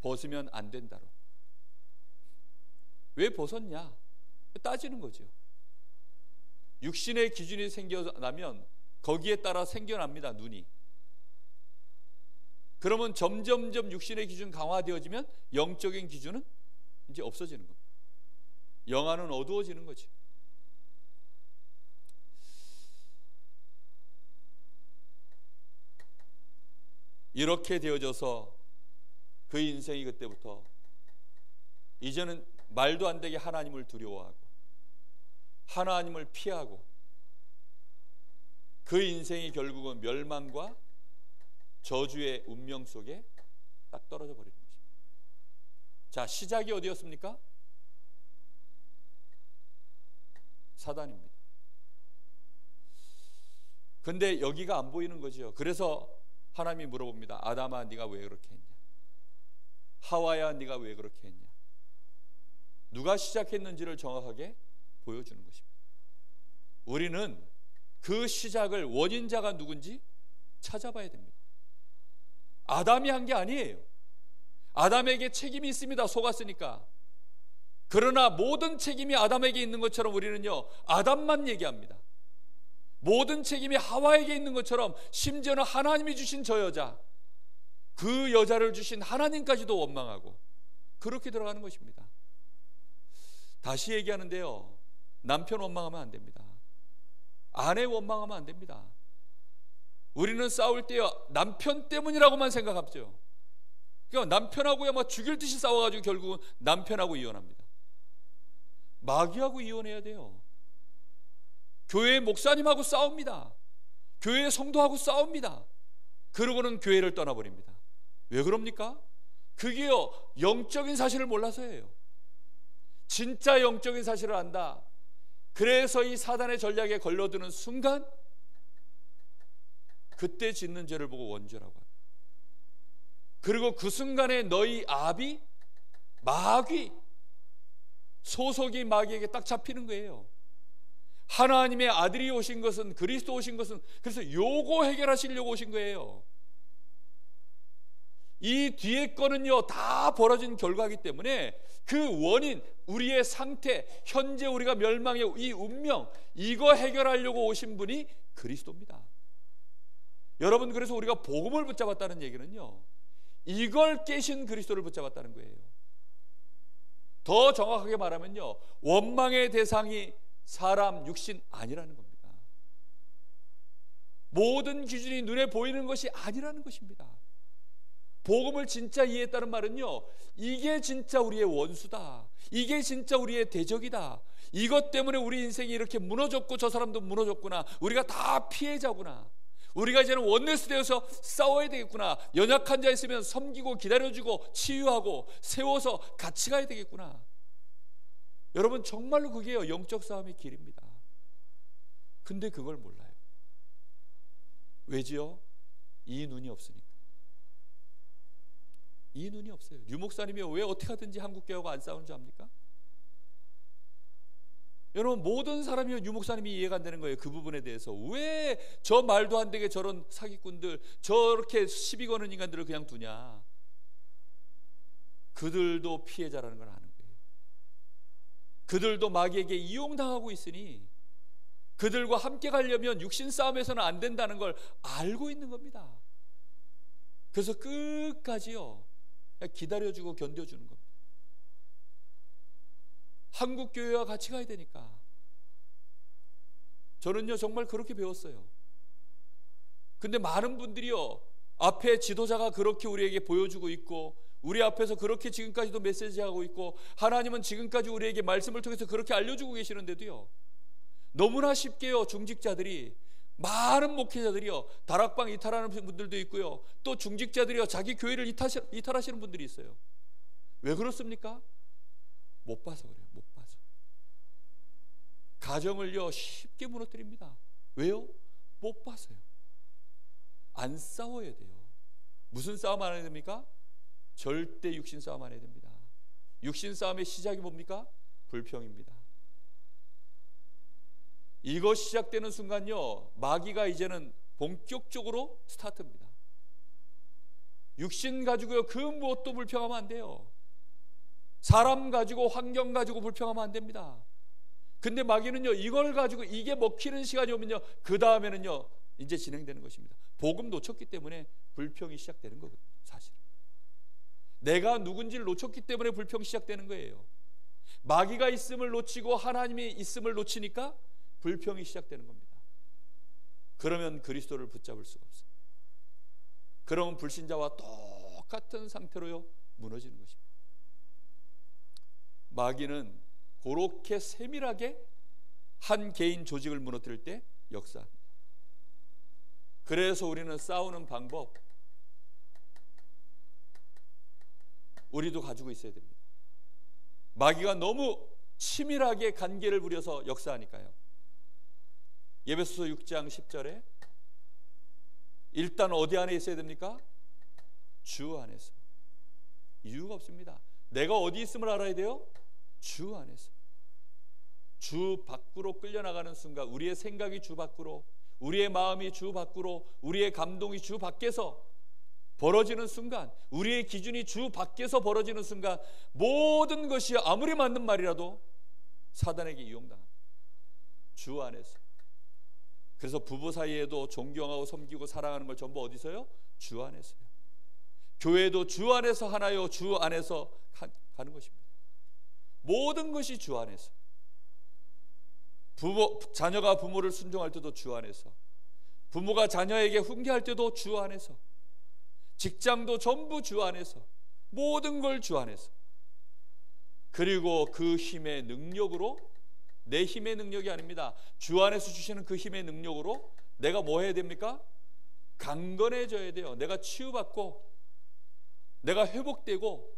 벗으면 안 된다로. 왜 벗었냐? 따지는 거죠. 육신의 기준이 생겨나면 거기에 따라 생겨납니다. 눈이. 그러면 점점점 육신의 기준 강화되어지면 영적인 기준은 이제 없어지는 겁니다. 영안은 어두워지는 거죠. 이렇게 되어져서 그 인생이 그때부터 이제는 말도 안 되게 하나님을 두려워하고 하나님을 피하고 그 인생이 결국은 멸망과 저주의 운명 속에 딱 떨어져 버리는 것입니다. 자, 시작이 어디였습니까? 사단입니다. 근데 여기가 안 보이는 거죠. 그래서 하나님이 물어봅니다. 아담아, 네가 왜 그렇게 했냐? 하와야, 네가 왜 그렇게 했냐? 누가 시작했는지를 정확하게 보여주는 것입니다. 우리는 그 시작을, 원인자가 누군지 찾아봐야 됩니다. 아담이 한 게 아니에요. 아담에게 책임이 있습니다. 속았으니까. 그러나 모든 책임이 아담에게 있는 것처럼 우리는요 아담만 얘기합니다. 모든 책임이 하와에게 있는 것처럼, 심지어는 하나님이 주신 저 여자, 그 여자를 주신 하나님까지도 원망하고 그렇게 들어가는 것입니다. 다시 얘기하는데요, 남편 원망하면 안 됩니다. 아내 원망하면 안 됩니다. 우리는 싸울 때 남편 때문이라고만 생각하죠. 그러니까 남편하고야 막 죽일 듯이 싸워가지고 결국은 남편하고 이혼합니다. 마귀하고 이혼해야 돼요. 교회 목사님하고 싸웁니다. 교회 성도하고 싸웁니다. 그러고는 교회를 떠나버립니다. 왜 그럽니까? 그게요, 영적인 사실을 몰라서예요. 진짜 영적인 사실을 안다. 그래서 이 사단의 전략에 걸려드는 순간 그때 짓는 죄를 보고 원죄라고 합니다. 그리고 그 순간에 너희 아비 마귀, 소속이 마귀에게 딱 잡히는 거예요. 하나님의 아들이 오신 것은, 그리스도 오신 것은 그래서 요거 해결하시려고 오신 거예요. 이 뒤에 거는요 다 벌어진 결과이기 때문에 그 원인, 우리의 상태, 현재 우리가 멸망의 이 운명, 이거 해결하려고 오신 분이 그리스도입니다. 여러분, 그래서 우리가 복음을 붙잡았다는 얘기는요, 이걸 깨신 그리스도를 붙잡았다는 거예요. 더 정확하게 말하면요, 원망의 대상이 사람, 육신 아니라는 겁니다. 모든 기준이 눈에 보이는 것이 아니라는 것입니다. 복음을 진짜 이해했다는 말은요, 이게 진짜 우리의 원수다, 이게 진짜 우리의 대적이다, 이것 때문에 우리 인생이 이렇게 무너졌고 저 사람도 무너졌구나, 우리가 다 피해자구나, 우리가 이제는 원네스 되어서 싸워야 되겠구나, 연약한 자 있으면 섬기고 기다려주고 치유하고 세워서 같이 가야 되겠구나. 여러분, 정말로 그게요 영적 싸움의 길입니다. 근데 그걸 몰라요. 왜지요? 이 눈이 없으니까. 이 눈이 없어요. 유 목사님이 왜 어떻게 하든지 한국교회하고 안 싸우는 줄 압니까? 여러분, 모든 사람이 유 목사님이 이해가 안 되는 거예요. 그 부분에 대해서. 왜 저 말도 안 되게 저런 사기꾼들, 저렇게 시비 거는 인간들을 그냥 두냐. 그들도 피해자라는 걸 아는 거예요. 그들도 마귀에게 이용당하고 있으니 그들과 함께 가려면 육신 싸움에서는 안 된다는 걸 알고 있는 겁니다. 그래서 끝까지요 기다려주고 견뎌주는 겁니다. 한국 교회와 같이 가야 되니까. 저는요 정말 그렇게 배웠어요. 근데 많은 분들이요 앞에 지도자가 그렇게 우리에게 보여주고 있고, 우리 앞에서 그렇게 지금까지도 메시지하고 있고, 하나님은 지금까지 우리에게 말씀을 통해서 그렇게 알려주고 계시는데도요, 너무나 쉽게요 중직자들이, 많은 목회자들이요 다락방 이탈하는 분들도 있고요, 또 중직자들이요 자기 교회를 이탈하시는 분들이 있어요. 왜 그렇습니까? 못 봐서 그래요. 못 봐서. 가정을요 쉽게 무너뜨립니다. 왜요? 못 봐서요. 안 싸워야 돼요. 무슨 싸움 안 해야 됩니까? 절대 육신 싸움 안 해야 됩니다. 육신 싸움의 시작이 뭡니까? 불평입니다. 이거 시작되는 순간요 마귀가 이제는 본격적으로 스타트입니다. 육신 가지고요 그 무엇도 불평하면 안 돼요. 사람 가지고, 환경 가지고 불평하면 안 됩니다. 근데 마귀는요 이걸 가지고 이게 먹히는 시간이 오면요 그 다음에는요 이제 진행되는 것입니다. 복음 놓쳤기 때문에 불평이 시작되는 거거든요. 사실은 내가 누군지를 놓쳤기 때문에 불평이 시작되는 거예요. 마귀가 있음을 놓치고 하나님이 있음을 놓치니까 불평이 시작되는 겁니다. 그러면 그리스도를 붙잡을 수가 없어요. 그러면 불신자와 똑같은 상태로요 무너지는 것입니다. 마귀는 그렇게 세밀하게 한 개인 조직을 무너뜨릴 때 역사합니다. 그래서 우리는 싸우는 방법, 우리도 가지고 있어야 됩니다. 마귀가 너무 치밀하게 관계를 부려서 역사하니까요. 에베소서 6장 10절에 일단 어디 안에 있어야 됩니까? 주 안에서. 이유가 없습니다. 내가 어디 있음을 알아야 돼요? 주 안에서. 주 밖으로 끌려나가는 순간, 우리의 생각이 주 밖으로, 우리의 마음이 주 밖으로, 우리의 감동이 주 밖에서 벌어지는 순간, 우리의 기준이 주 밖에서 벌어지는 순간, 모든 것이 아무리 맞는 말이라도 사단에게 이용당합니다. 주 안에서. 그래서 부부 사이에도 존경하고 섬기고 사랑하는 걸 전부 어디서요? 주 안에서요. 교회도 주 안에서 하나요, 주 안에서 가는 것입니다. 모든 것이 주 안에서. 자녀가 부모를 순종할 때도 주 안에서, 부모가 자녀에게 훈계할 때도 주 안에서, 직장도 전부 주 안에서, 모든 걸 주 안에서. 그리고 그 힘의 능력으로, 내 힘의 능력이 아닙니다. 주 안에서 주시는 그 힘의 능력으로 내가 뭐 해야 됩니까? 강건해져야 돼요. 내가 치유받고 내가 회복되고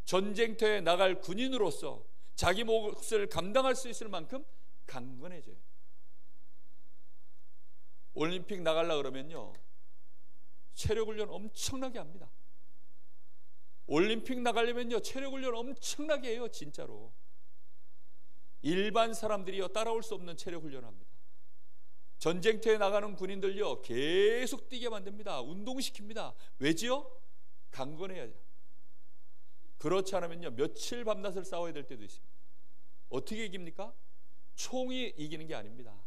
전쟁터에 나갈 군인으로서 자기 몫을 감당할 수 있을 만큼 강건해져요. 올림픽 나가려고 그러면요, 체력훈련 엄청나게 합니다. 올림픽 나가려면요, 체력훈련 엄청나게 해요. 진짜로 일반 사람들이요 따라올 수 없는 체력훈련을 합니다. 전쟁터에 나가는 군인들요 계속 뛰게 만듭니다. 운동시킵니다. 왜지요? 강건해야 돼요. 그렇지 않으면요 며칠 밤낮을 싸워야 될 때도 있습니다. 어떻게 이깁니까? 총이 이기는 게 아닙니다.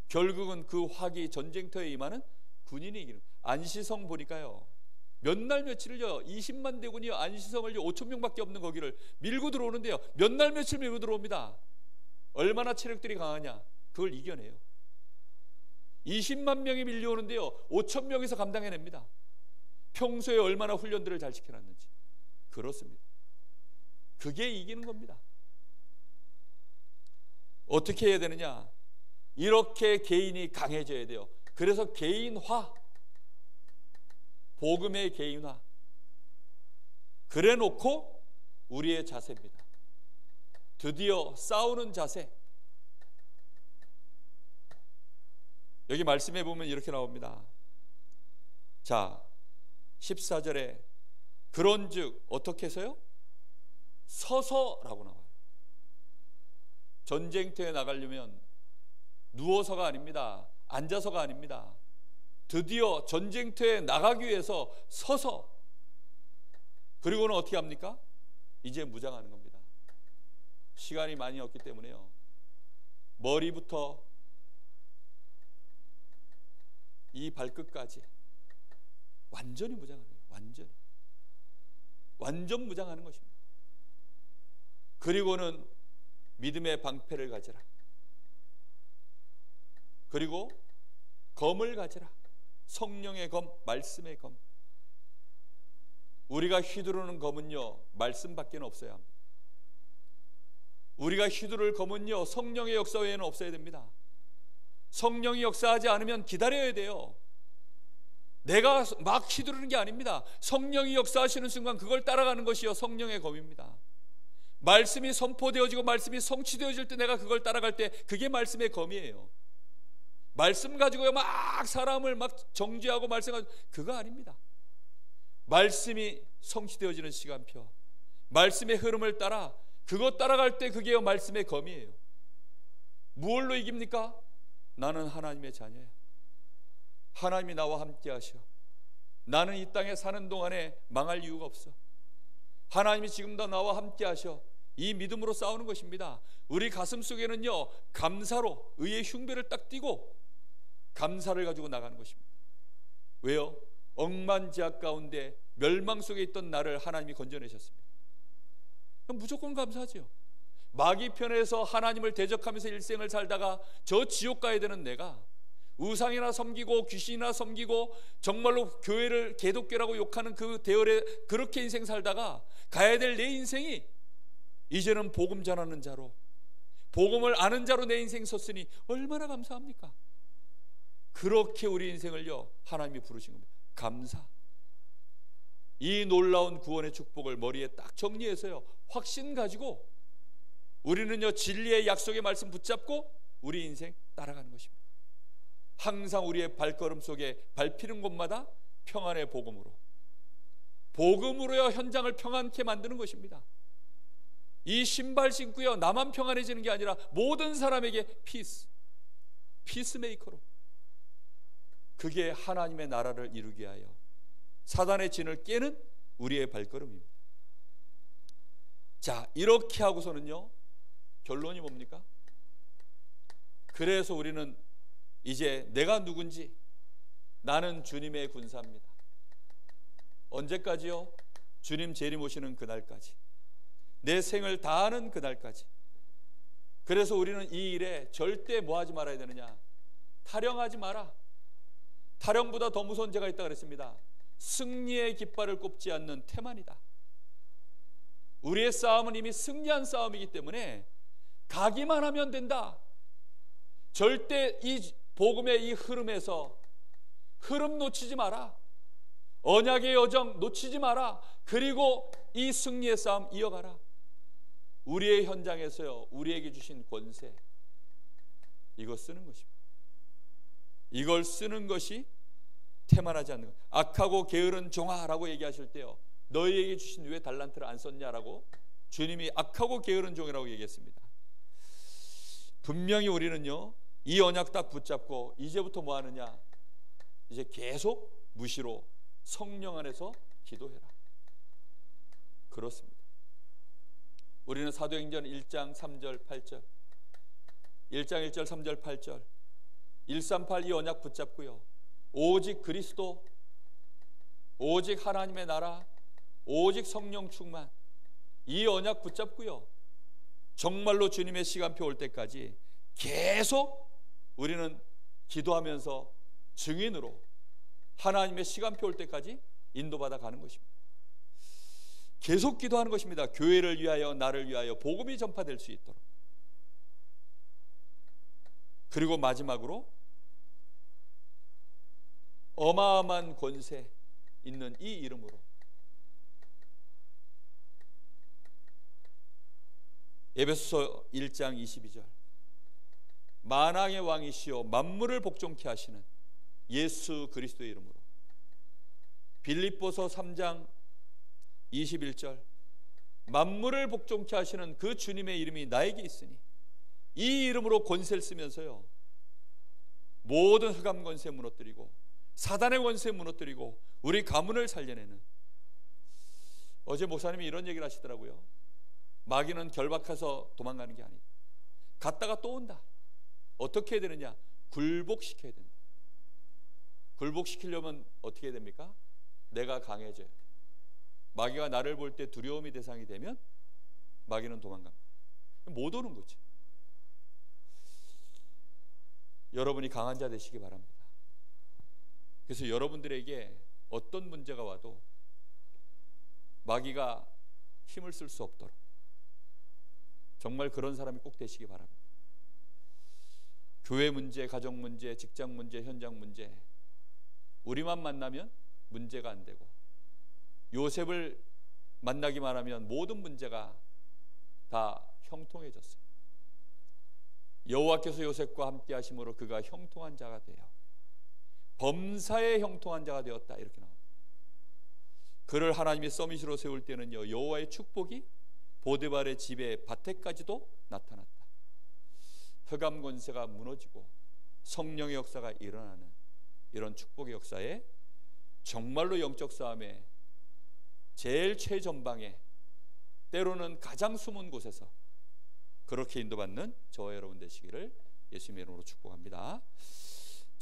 결국은 그 화기 전쟁터에 임하는 군인이 이기는. 안시성 보니까요, 몇 날 며칠을요 20만 대군이요 안시성을요 5천 명밖에 없는 거기를 밀고 들어오는데요, 몇 날 며칠 밀고 들어옵니다. 얼마나 체력들이 강하냐, 그걸 이겨내요. 20만 명이 밀려오는데요 5천 명에서 감당해냅니다. 평소에 얼마나 훈련들을 잘 시켜놨는지. 그렇습니다. 그게 이기는 겁니다. 어떻게 해야 되느냐? 이렇게 개인이 강해져야 돼요. 그래서 개인화, 복음의 개인화. 그래 놓고 우리의 자세입니다. 드디어 싸우는 자세. 여기 말씀해 보면 이렇게 나옵니다. 자, 14절에 그런즉 어떻게 해서요? 서서라고 나와요. 전쟁터에 나가려면 누워서가 아닙니다. 앉아서가 아닙니다. 드디어 전쟁터에 나가기 위해서 서서. 그리고는 어떻게 합니까? 이제 무장하는 겁니다. 시간이 많이 없기 때문에요, 머리부터 이 발끝까지 완전히 무장하는 거예요. 완전 무장하는 것입니다. 그리고는 믿음의 방패를 가지라. 그리고 검을 가지라. 성령의 검, 말씀의 검. 우리가 휘두르는 검은요 말씀밖에 없어야 합니다. 우리가 휘두를 검은요 성령의 역사 외에는 없어야 됩니다. 성령이 역사하지 않으면 기다려야 돼요. 내가 막 휘두르는 게 아닙니다. 성령이 역사하시는 순간 그걸 따라가는 것이요 성령의 검입니다. 말씀이 선포되어지고 말씀이 성취되어질 때 내가 그걸 따라갈 때 그게 말씀의 검이에요. 말씀 가지고요 막 사람을 막 정죄하고 말씀하고 그거 아닙니다. 말씀이 성취되어지는 시간표, 말씀의 흐름을 따라 그거 따라갈 때 그게요 말씀의 검이에요. 무엇로 이깁니까? 나는 하나님의 자녀야. 하나님이 나와 함께 하셔. 나는 이 땅에 사는 동안에 망할 이유가 없어. 하나님이 지금도 나와 함께 하셔. 이 믿음으로 싸우는 것입니다. 우리 가슴 속에는요 감사로 의의 흉배를 딱 띄고 감사를 가지고 나가는 것입니다. 왜요? 억만지악 가운데 멸망 속에 있던 나를 하나님이 건져내셨습니다. 무조건 감사하죠. 마귀 편에서 하나님을 대적하면서 일생을 살다가 저 지옥 가야 되는 내가 우상이나 섬기고 귀신이나 섬기고 정말로 교회를 개독교라고 욕하는 그 대열에 그렇게 인생 살다가 가야 될 내 인생이 이제는 복음 전하는 자로, 복음을 아는 자로 내 인생 섰으니 얼마나 감사합니까? 그렇게 우리 인생을요 하나님이 부르신 겁니다. 감사. 이 놀라운 구원의 축복을 머리에 딱 정리해서요 확신 가지고 우리는요 진리의 약속의 말씀 붙잡고 우리 인생 따라가는 것입니다. 항상 우리의 발걸음 속에 밟히는 곳마다 평안의 복음으로, 복음으로요 현장을 평안케 만드는 것입니다. 이 신발 신고요 나만 평안해지는 게 아니라 모든 사람에게 피스메이커로, 그게 하나님의 나라를 이루기 위하여 사단의 진을 깨는 우리의 발걸음입니다. 자, 이렇게 하고서는요 결론이 뭡니까? 그래서 우리는 이제 내가 누군지, 나는 주님의 군사입니다. 언제까지요? 주님 재림 오시는 그날까지, 내 생을 다하는 그날까지. 그래서 우리는 이 일에 절대 뭐 하지 말아야 되느냐? 타령하지 마라. 타령보다 더 무서운 죄가 있다 그랬습니다. 승리의 깃발을 꼽지 않는 태만이다. 우리의 싸움은 이미 승리한 싸움이기 때문에 가기만 하면 된다. 절대 이 복음의 이 흐름에서 흐름 놓치지 마라. 언약의 여정 놓치지 마라. 그리고 이 승리의 싸움 이어가라. 우리의 현장에서요, 우리에게 주신 권세, 이거 쓰는 것입니다. 이걸 쓰는 것이 태만하지 않는 것. 악하고 게으른 종아라고 얘기하실 때요, 너희에게 주신 왜 달란트를 안 썼냐라고 주님이 악하고 게으른 종이라고 얘기했습니다. 분명히 우리는요, 이 언약 딱 붙잡고 이제부터 뭐 하느냐? 이제 계속 무시로 성령 안에서 기도해라. 그렇습니다. 우리는 사도행전 1장 3절 8절 1장 1절 3절 8절 138 이 언약 붙잡고요, 오직 그리스도, 오직 하나님의 나라, 오직 성령 충만, 이 언약 붙잡고요, 정말로 주님의 시간표 올 때까지 계속 우리는 기도하면서 증인으로 하나님의 시간표 올 때까지 인도받아 가는 것입니다. 계속 기도하는 것입니다. 교회를 위하여, 나를 위하여 복음이 전파될 수 있도록. 그리고 마지막으로 어마어마한 권세 있는 이 이름으로 에베소서 1장 22절 만왕의 왕이시오 만물을 복종케 하시는 예수 그리스도의 이름으로, 빌립보서 3장 21절 만물을 복종케 하시는 그 주님의 이름이 나에게 있으니, 이 이름으로 권세를 쓰면서요, 모든 흑암 권세 무너뜨리고 사단의 권세 무너뜨리고 우리 가문을 살려내는. 어제 목사님이 이런 얘기를 하시더라고요. 마귀는 결박해서 도망가는 게 아니다. 갔다가 또 온다. 어떻게 해야 되느냐? 굴복시켜야 된다. 굴복시키려면 어떻게 해야 됩니까? 내가 강해져야 돼. 마귀가 나를 볼 때 두려움이 대상이 되면 마귀는 도망갑니다. 못 오는 거죠. 여러분이 강한 자 되시기 바랍니다. 그래서 여러분들에게 어떤 문제가 와도 마귀가 힘을 쓸 수 없도록 정말 그런 사람이 꼭 되시기 바랍니다. 교회 문제, 가정 문제, 직장 문제, 현장 문제, 우리만 만나면 문제가 안 되고 요셉을 만나기만 하면 모든 문제가 다 형통해졌어요. 여호와께서 요셉과 함께 하심으로 그가 형통한 자가 되어 범사에 형통한 자가 되었다, 이렇게 나옵니다. 그를 하나님이 서밋으로 세울 때는요, 여호와의 축복이 보디발의 집에 밭에까지도 나타났다. 흑암 권세가 무너지고 성령의 역사가 일어나는 이런 축복의 역사에, 정말로 영적 싸움에 제일 최전방에, 때로는 가장 숨은 곳에서 그렇게 인도받는 저와 여러분 되시기를 예수님의 이름으로 축복합니다.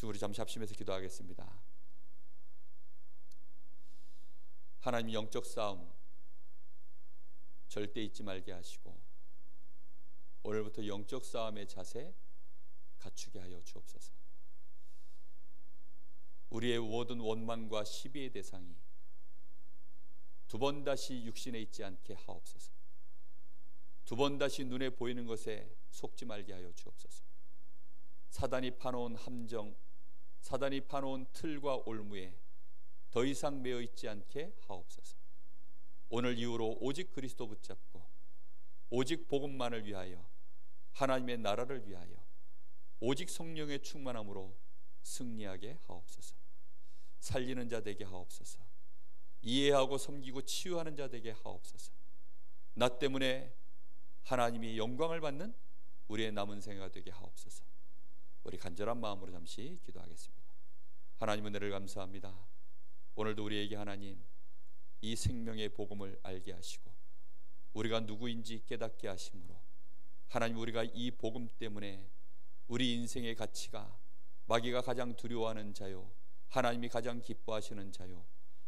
우리 잠시 합심해서 기도하겠습니다. 하나님, 영적 싸움 절대 잊지 말게 하시고 오늘부터 영적 싸움의 자세 갖추게 하여 주옵소서. 우리의 모든 원망과 시비의 대상이 두 번 다시 육신에 있지 않게 하옵소서. 두 번 다시 눈에 보이는 것에 속지 말게 하여 주옵소서. 사단이 파놓은 함정, 사단이 파놓은 틀과 올무에 더 이상 매여 있지 않게 하옵소서. 오늘 이후로 오직 그리스도 붙잡고 오직 복음만을 위하여, 하나님의 나라를 위하여 오직 성령의 충만함으로 승리하게 하옵소서. 살리는 자 되게 하옵소서. 이해하고 섬기고 치유하는 자 되게 하옵소서. 나 때문에 하나님이 영광을 받는 우리의 남은 생애가 되게 하옵소서. 우리 간절한 마음으로 잠시 기도하겠습니다. 하나님, 은혜를 감사합니다. 오늘도 우리에게 하나님 이 생명의 복음을 알게 하시고 우리가 누구인지 깨닫게 하심으로, 하나님, 우리가 이 복음 때문에 우리 인생의 가치가 마귀가 가장 두려워하는 자요, 하나님이 가장 기뻐하시는 자요,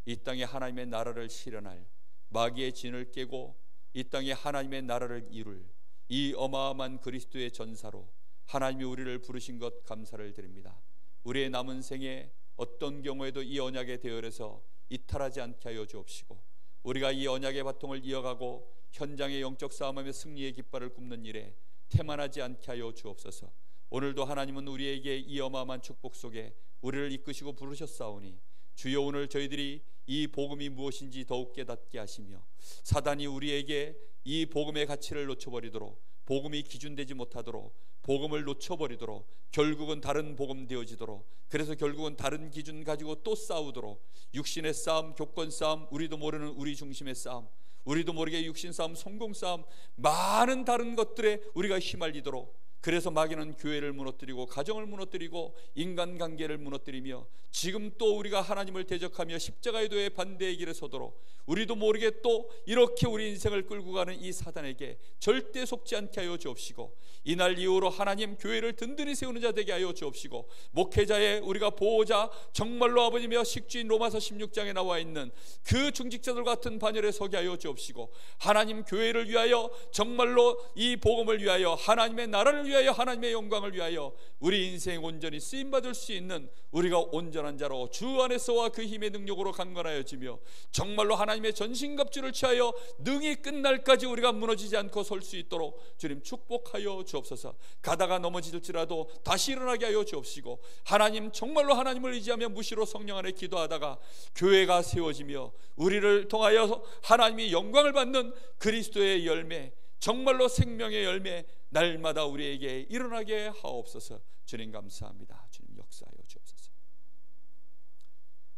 이 땅에 하나님의 나라를 실현할, 마귀의 진을 깨고 이 땅에 하나님의 나라를 이룰 이 어마어마한 그리스도의 전사로 하나님이 우리를 부르신 것 감사를 드립니다. 우리의 남은 생에 어떤 경우에도 이 언약의 대열에서 이탈하지 않게 하여 주옵시고, 우리가 이 언약의 바통을 이어가고 현장의 영적 싸움하며 승리의 깃발을 굽는 일에 태만하지 않게 하여 주옵소서. 오늘도 하나님은 우리에게 이 어마어마한 축복 속에 우리를 이끄시고 부르셨사오니, 주여 오늘 저희들이 이 복음이 무엇인지 더욱 깨닫게 하시며, 사단이 우리에게 이 복음의 가치를 놓쳐버리도록, 복음이 기준되지 못하도록, 복음을 놓쳐버리도록, 결국은 다른 복음 되어지도록, 그래서 결국은 다른 기준 가지고 또 싸우도록, 육신의 싸움, 교권 싸움, 우리도 모르는 우리 중심의 싸움, 우리도 모르게 육신 싸움, 성공 싸움, 많은 다른 것들에 우리가 휘말리도록, 그래서 마귀는 교회를 무너뜨리고 가정을 무너뜨리고 인간관계를 무너뜨리며, 지금 또 우리가 하나님을 대적하며 십자가의 도에 반대의 길에 서도록 우리도 모르게 또 이렇게 우리 인생을 끌고 가는 이 사단에게 절대 속지 않게 하여 주옵시고, 이날 이후로 하나님 교회를 든든히 세우는 자 되게 하여 주옵시고, 목회자의 우리가 보호자, 정말로 아버지며 식주인 로마서 16장에 나와 있는 그 중직자들 같은 반열에 서게 하여 주옵시고, 하나님 교회를 위하여, 정말로 이 복음을 위하여, 하나님의 나라를 위하여, 하나님의 영광을 위하여 우리 인생 온전히 쓰임받을 수 있는 우리가 온전한 자로 주 안에서와 그 힘의 능력으로 강건하여지며, 정말로 하나님의 전신갑주를 취하여 능히 끝날까지 우리가 무너지지 않고 설 수 있도록 주님 축복하여 주옵소서. 가다가 넘어질지라도 다시 일어나게 하여 주옵시고, 하나님 정말로 하나님을 의지하며 무시로 성령 안에 기도하다가 교회가 세워지며 우리를 통하여 하나님이 영광을 받는 그리스도의 열매, 정말로 생명의 열매 날마다 우리에게 일어나게 하옵소서. 주님 감사합니다. 주님 역사하여 주옵소서.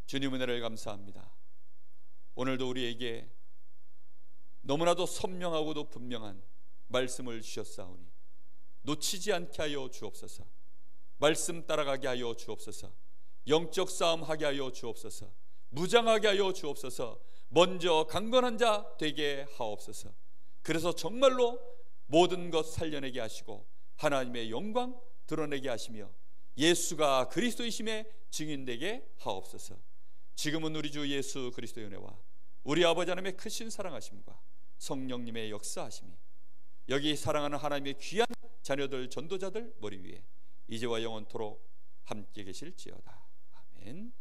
주님 은혜를 감사합니다. 오늘도 우리에게 너무나도 선명하고도 분명한 말씀을 주셨사오니 놓치지 않게 하여 주옵소서. 말씀 따라가게 하여 주옵소서. 영적 싸움 하게 하여 주옵소서. 무장하게 하여 주옵소서. 먼저 강건한 자 되게 하옵소서. 그래서 정말로 모든 것 살려내게 하시고 하나님의 영광 드러내게 하시며 예수가 그리스도이심에 증인되게 하옵소서. 지금은 우리 주 예수 그리스도의 은혜와 우리 아버지 하나님의 크신 사랑하심과 성령님의 역사하심이 여기 사랑하는 하나님의 귀한 자녀들, 전도자들 머리 위에 이제와 영원토록 함께 계실지어다. 아멘.